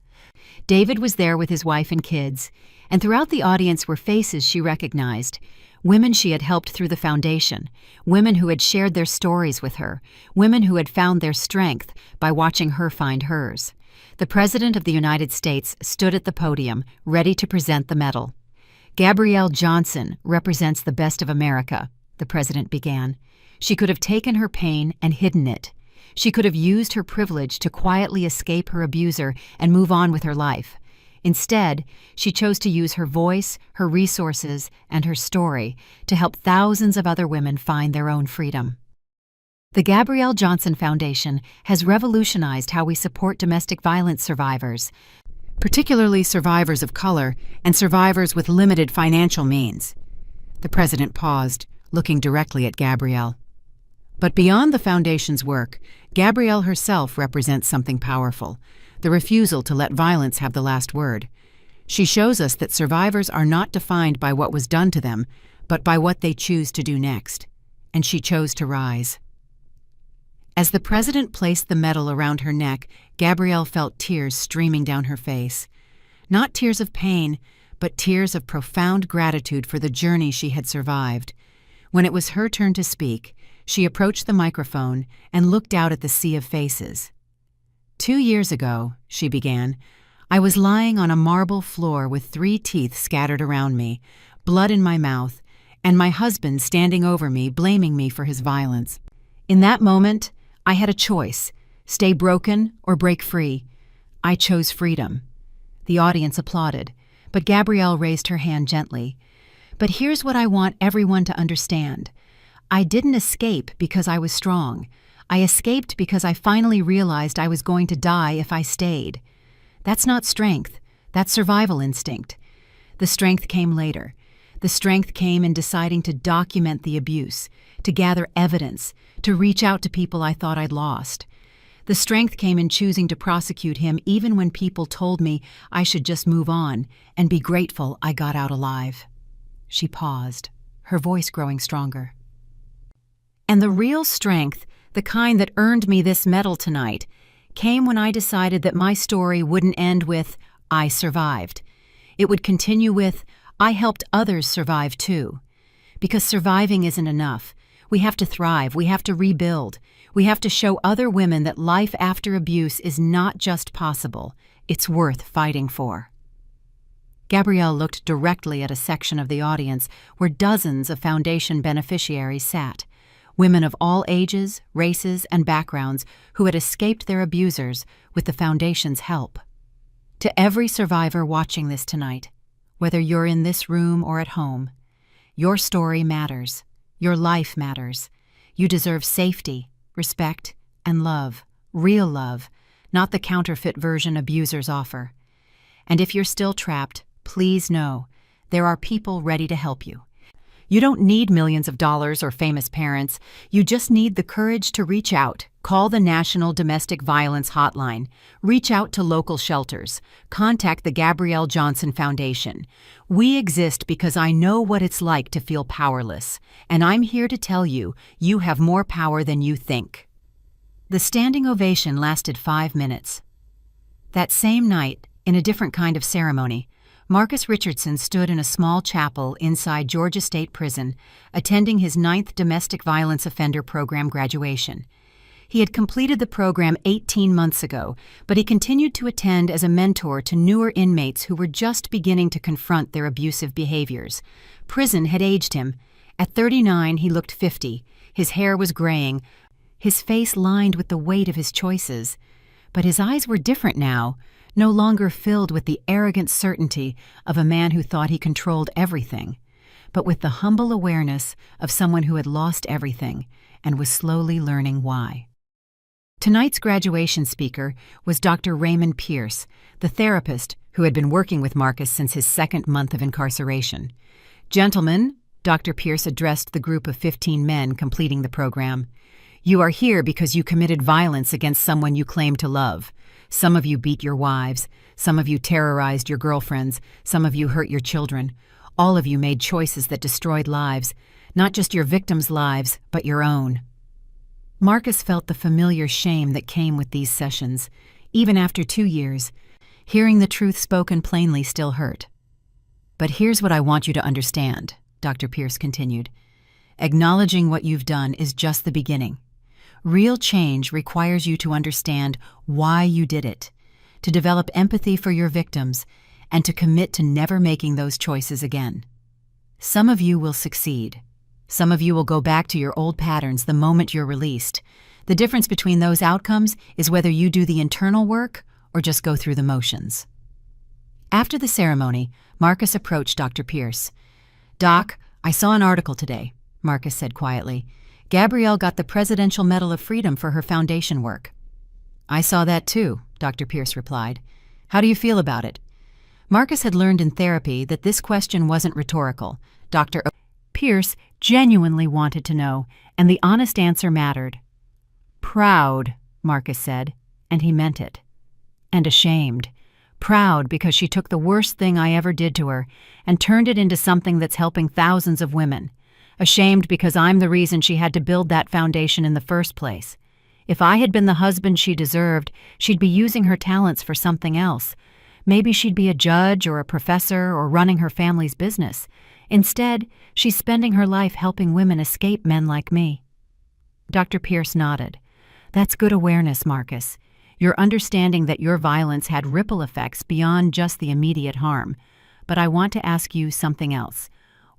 David was there with his wife and kids, and throughout the audience were faces she recognized, women she had helped through the Foundation, women who had shared their stories with her, women who had found their strength by watching her find hers. The President of the United States stood at the podium, ready to present the medal. "Gabrielle Johnson represents the best of America," the President began. She could have taken her pain and hidden it. She could have used her privilege to quietly escape her abuser and move on with her life. Instead, she chose to use her voice, her resources, and her story to help thousands of other women find their own freedom. The Gabrielle Johnson Foundation has revolutionized how we support domestic violence survivors, particularly survivors of color and survivors with limited financial means. The President paused, looking directly at Gabrielle. But beyond the Foundation's work, Gabrielle herself represents something powerful: the refusal to let violence have the last word. She shows us that survivors are not defined by what was done to them, but by what they choose to do next. And she chose to rise. As the President placed the medal around her neck, Gabrielle felt tears streaming down her face. Not tears of pain, but tears of profound gratitude for the journey she had survived. When it was her turn to speak, she approached the microphone and looked out at the sea of faces. 2 years ago, she began, I was lying on a marble floor with 3 teeth scattered around me, blood in my mouth, and my husband standing over me, blaming me for his violence. In that moment, I had a choice: stay broken or break free. I chose freedom. The audience applauded, but Gabrielle raised her hand gently. But here's what I want everyone to understand. I didn't escape because I was strong. I escaped because I finally realized I was going to die if I stayed. That's not strength. That's survival instinct. The strength came later. The strength came in deciding to document the abuse, to gather evidence, to reach out to people I thought I'd lost. The strength came in choosing to prosecute him even when people told me I should just move on and be grateful I got out alive. She paused, her voice growing stronger. And the real strength, the kind that earned me this medal tonight, came when I decided that my story wouldn't end with, I survived. It would continue with, I helped others survive too. Because surviving isn't enough. We have to thrive. We have to rebuild. We have to show other women that life after abuse is not just possible. It's worth fighting for. Gabrielle looked directly at a section of the audience where dozens of Foundation beneficiaries sat. Women of all ages, races, and backgrounds who had escaped their abusers with the Foundation's help. To every survivor watching this tonight, whether you're in this room or at home, your story matters. Your life matters. You deserve safety, respect, and love, real love, not the counterfeit version abusers offer. And if you're still trapped, please know there are people ready to help you. You don't need millions of dollars or famous parents. You just need the courage to reach out. Call the National Domestic Violence Hotline. Reach out to local shelters. Contact the Gabrielle Johnson Foundation. We exist because I know what it's like to feel powerless, and I'm here to tell you, you have more power than you think. The standing ovation lasted 5 minutes. That same night, in a different kind of ceremony, Marcus Richardson stood in a small chapel inside Georgia State Prison, attending his 9th Domestic Violence Offender Program graduation. He had completed the program 18 months ago, but he continued to attend as a mentor to newer inmates who were just beginning to confront their abusive behaviors. Prison had aged him. At 39, he looked 50. His hair was graying, his face lined with the weight of his choices. But his eyes were different now, no longer filled with the arrogant certainty of a man who thought he controlled everything, but with the humble awareness of someone who had lost everything and was slowly learning why. Tonight's graduation speaker was Dr. Raymond Pierce, the therapist who had been working with Marcus since his 2nd month of incarceration. "Gentlemen," Dr. Pierce addressed the group of 15 men completing the program, "you are here because you committed violence against someone you claim to love. Some of you beat your wives, some of you terrorized your girlfriends, some of you hurt your children. All of you made choices that destroyed lives, not just your victims' lives, but your own." Marcus felt the familiar shame that came with these sessions. Even after 2 years, hearing the truth spoken plainly still hurt. "But here's what I want you to understand," Dr. Pierce continued. "Acknowledging what you've done is just the beginning. Real change requires you to understand why you did it, to develop empathy for your victims, and to commit to never making those choices again. Some of you will succeed. Some of you will go back to your old patterns the moment you're released. The difference between those outcomes is whether you do the internal work or just go through the motions." After the ceremony, Marcus approached Dr. Pierce. "Doc, I saw an article today," Marcus said quietly. "Gabrielle got the Presidential Medal of Freedom for her foundation work." "I saw that too," Dr. Pierce replied. "How do you feel about it?" Marcus had learned in therapy that this question wasn't rhetorical. Dr. Pierce genuinely wanted to know, and the honest answer mattered. "Proud," Marcus said, and he meant it. "And ashamed. Proud because she took the worst thing I ever did to her and turned it into something that's helping thousands of women. Ashamed because I'm the reason she had to build that foundation in the first place. If I had been the husband she deserved, she'd be using her talents for something else. Maybe she'd be a judge or a professor or running her family's business. Instead, she's spending her life helping women escape men like me." Dr. Pierce nodded. "That's good awareness, Marcus. You're understanding that your violence had ripple effects beyond just the immediate harm. But I want to ask you something else.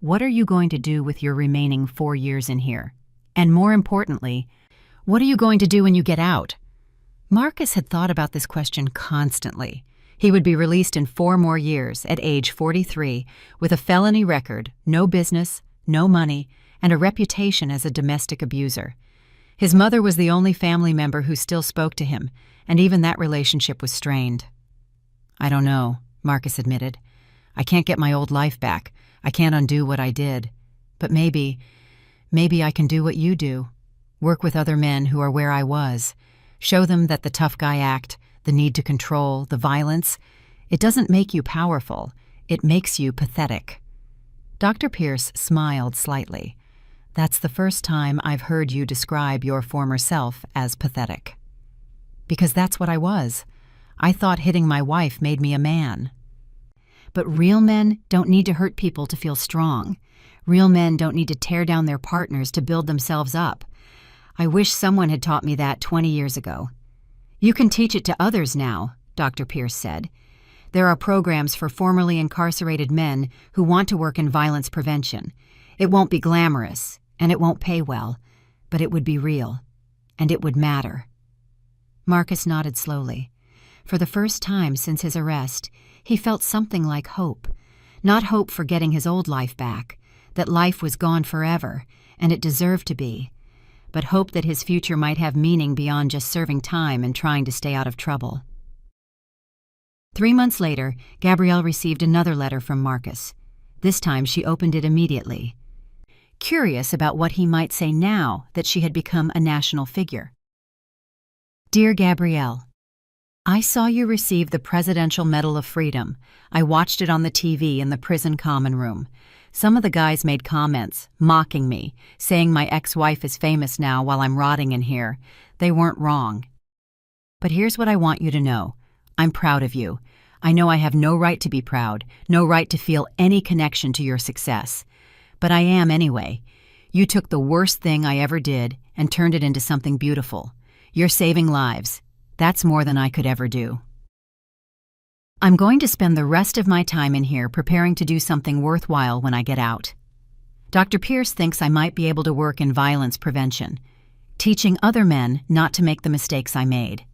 What are you going to do with your remaining 4 years in here? And more importantly, what are you going to do when you get out?" Marcus had thought about this question constantly. He would be released in 4 more years, at age 43, with a felony record, no business, no money, and a reputation as a domestic abuser. His mother was the only family member who still spoke to him, and even that relationship was strained. "I don't know," Marcus admitted. "I can't get my old life back. I can't undo what I did. But maybe I can do what you do. Work with other men who are where I was. Show them that the tough guy act, the need to control, the violence, it doesn't make you powerful. It makes you pathetic." Dr. Pierce smiled slightly. "That's the first time I've heard you describe your former self as pathetic." "Because that's what I was. I thought hitting my wife made me a man." But real men don't need to hurt people to feel strong. Real men don't need to tear down their partners to build themselves up. I wish someone had taught me that 20 years ago. "You can teach it to others now," Dr. Pierce said. "There are programs for formerly incarcerated men who want to work in violence prevention. It won't be glamorous, and it won't pay well, but it would be real, and it would matter." Marcus nodded slowly. For the first time since his arrest, he felt something like hope. Not hope for getting his old life back, that life was gone forever, and it deserved to be, but hope that his future might have meaning beyond just serving time and trying to stay out of trouble. 3 months later, Gabrielle received another letter from Marcus. This time she opened it immediately. curious about what he might say now that she had become a national figure. Dear Gabrielle, I saw you receive the Presidential Medal of Freedom. I watched it on the TV in the prison common room. Some of the guys made comments, mocking me, saying my ex-wife is famous now while I'm rotting in here. They weren't wrong. But here's what I want you to know. I'm proud of you. I know I have no right to be proud, no right to feel any connection to your success. But I am anyway. You took the worst thing I ever did and turned it into something beautiful. You're saving lives. That's more than I could ever do. I'm going to spend the rest of my time in here preparing to do something worthwhile when I get out. Dr. Pierce thinks I might be able to work in violence prevention, teaching other men not to make the mistakes I made.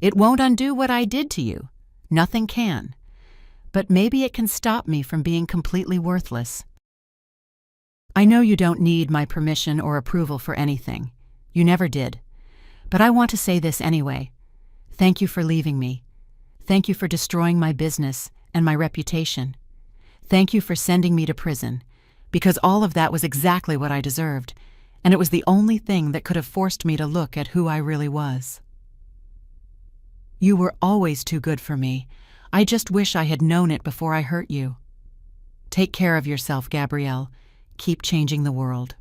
It won't undo what I did to you. Nothing can. But maybe it can stop me from being completely worthless. I know you don't need my permission or approval for anything. You never did. But I want to say this anyway. Thank you for leaving me. Thank you for destroying my business and my reputation. Thank you for sending me to prison, because all of that was exactly what I deserved, and it was the only thing that could have forced me to look at who I really was. You were always too good for me. I just wish I had known it before I hurt you. Take care of yourself, Gabrielle. Keep changing the world.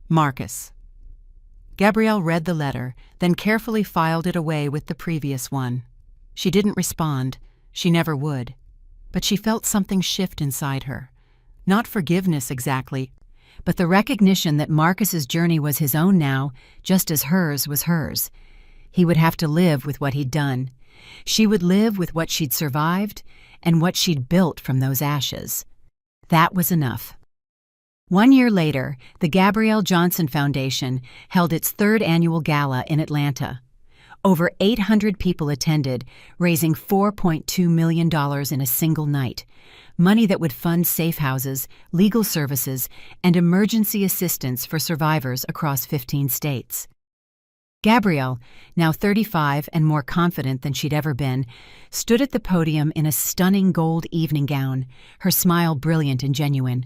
Marcus. Gabrielle read the letter, then carefully filed it away with the previous one. She didn't respond. She never would. But she felt something shift inside her. Not forgiveness exactly, but the recognition that Marcus's journey was his own now, just as hers was hers. He would have to live with what he'd done. She would live with what she'd survived and what she'd built from those ashes. That was enough. 1 year later, the Gabrielle Johnson Foundation held its third annual gala in Atlanta. Over 800 people attended, raising $4.2 million in a single night, money that would fund safe houses, legal services, and emergency assistance for survivors across 15 states. Gabrielle, now 35 and more confident than she'd ever been, stood at the podium in a stunning gold evening gown, her smile brilliant and genuine.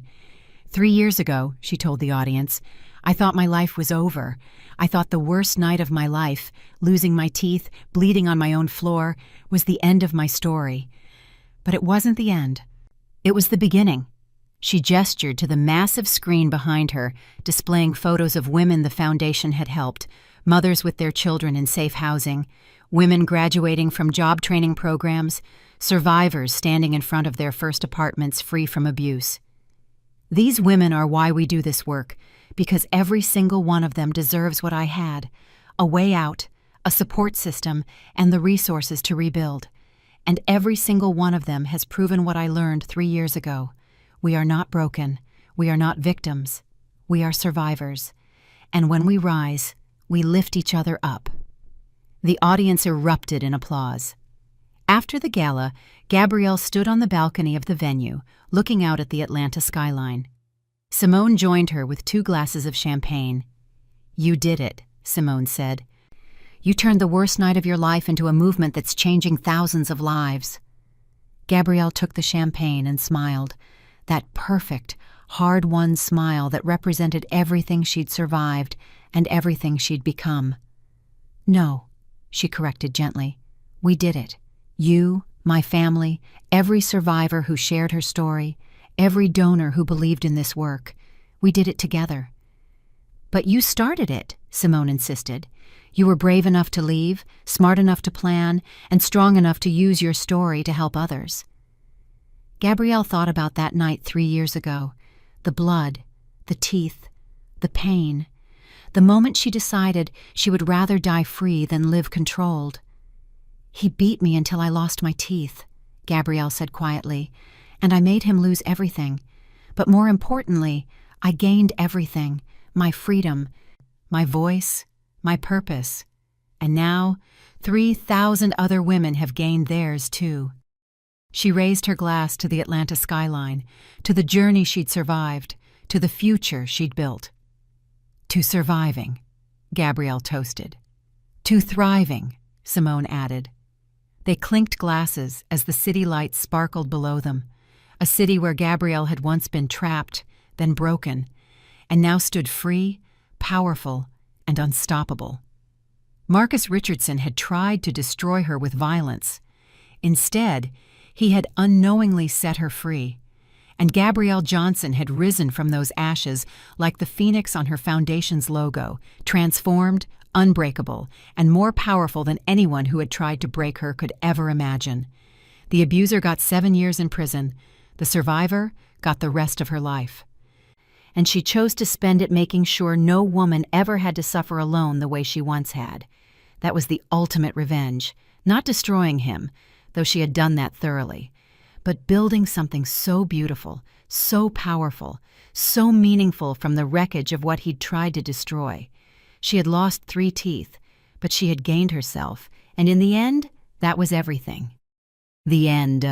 3 years ago, she told the audience, I thought my life was over. I thought the worst night of my life, losing my teeth, bleeding on my own floor, was the end of my story. But it wasn't the end. It was the beginning. She gestured to the massive screen behind her, displaying photos of women the foundation had helped, mothers with their children in safe housing, women graduating from job training programs, survivors standing in front of their first apartments free from abuse. These women are why we do this work, because every single one of them deserves what I had, a way out, a support system, and the resources to rebuild. And every single one of them has proven what I learned 3 years ago. We are not broken. We are not victims. We are survivors. And when we rise, we lift each other up. The audience erupted in applause. After the gala, Gabrielle stood on the balcony of the venue, looking out at the Atlanta skyline. Simone joined her with 2 glasses of champagne. You did it, Simone said. You turned the worst night of your life into a movement that's changing thousands of lives. Gabrielle took the champagne and smiled, that perfect, hard-won smile that represented everything she'd survived and everything she'd become. No, she corrected gently. We did it. You, my family, every survivor who shared her story, every donor who believed in this work. We did it together. But you started it, Simone insisted. You were brave enough to leave, smart enough to plan, and strong enough to use your story to help others. Gabrielle thought about that night 3 years ago. The blood, the teeth, the pain. The moment she decided she would rather die free than live controlled. He beat me until I lost my teeth, Gabrielle said quietly, and I made him lose everything. But more importantly, I gained everything, my freedom, my voice, my purpose. And now, 3,000 other women have gained theirs too. She raised her glass to the Atlanta skyline, to the journey she'd survived, to the future she'd built. To surviving, Gabrielle toasted. To thriving, Simone added. They clinked glasses as the city lights sparkled below them. a city where Gabrielle had once been trapped, then broken, and now stood free, powerful, and unstoppable. Marcus Richardson had tried to destroy her with violence. Instead, he had unknowingly set her free, and Gabrielle Johnson had risen from those ashes like the phoenix on her foundation's logo, transformed, unbreakable, and more powerful than anyone who had tried to break her could ever imagine. The abuser got 7 years in prison. The survivor got the rest of her life. And she chose to spend it making sure no woman ever had to suffer alone the way she once had. That was the ultimate revenge, not destroying him, though she had done that thoroughly, but building something so beautiful, so powerful, so meaningful from the wreckage of what he'd tried to destroy. She had lost 3 teeth, but she had gained herself, and in the end, that was everything. The end.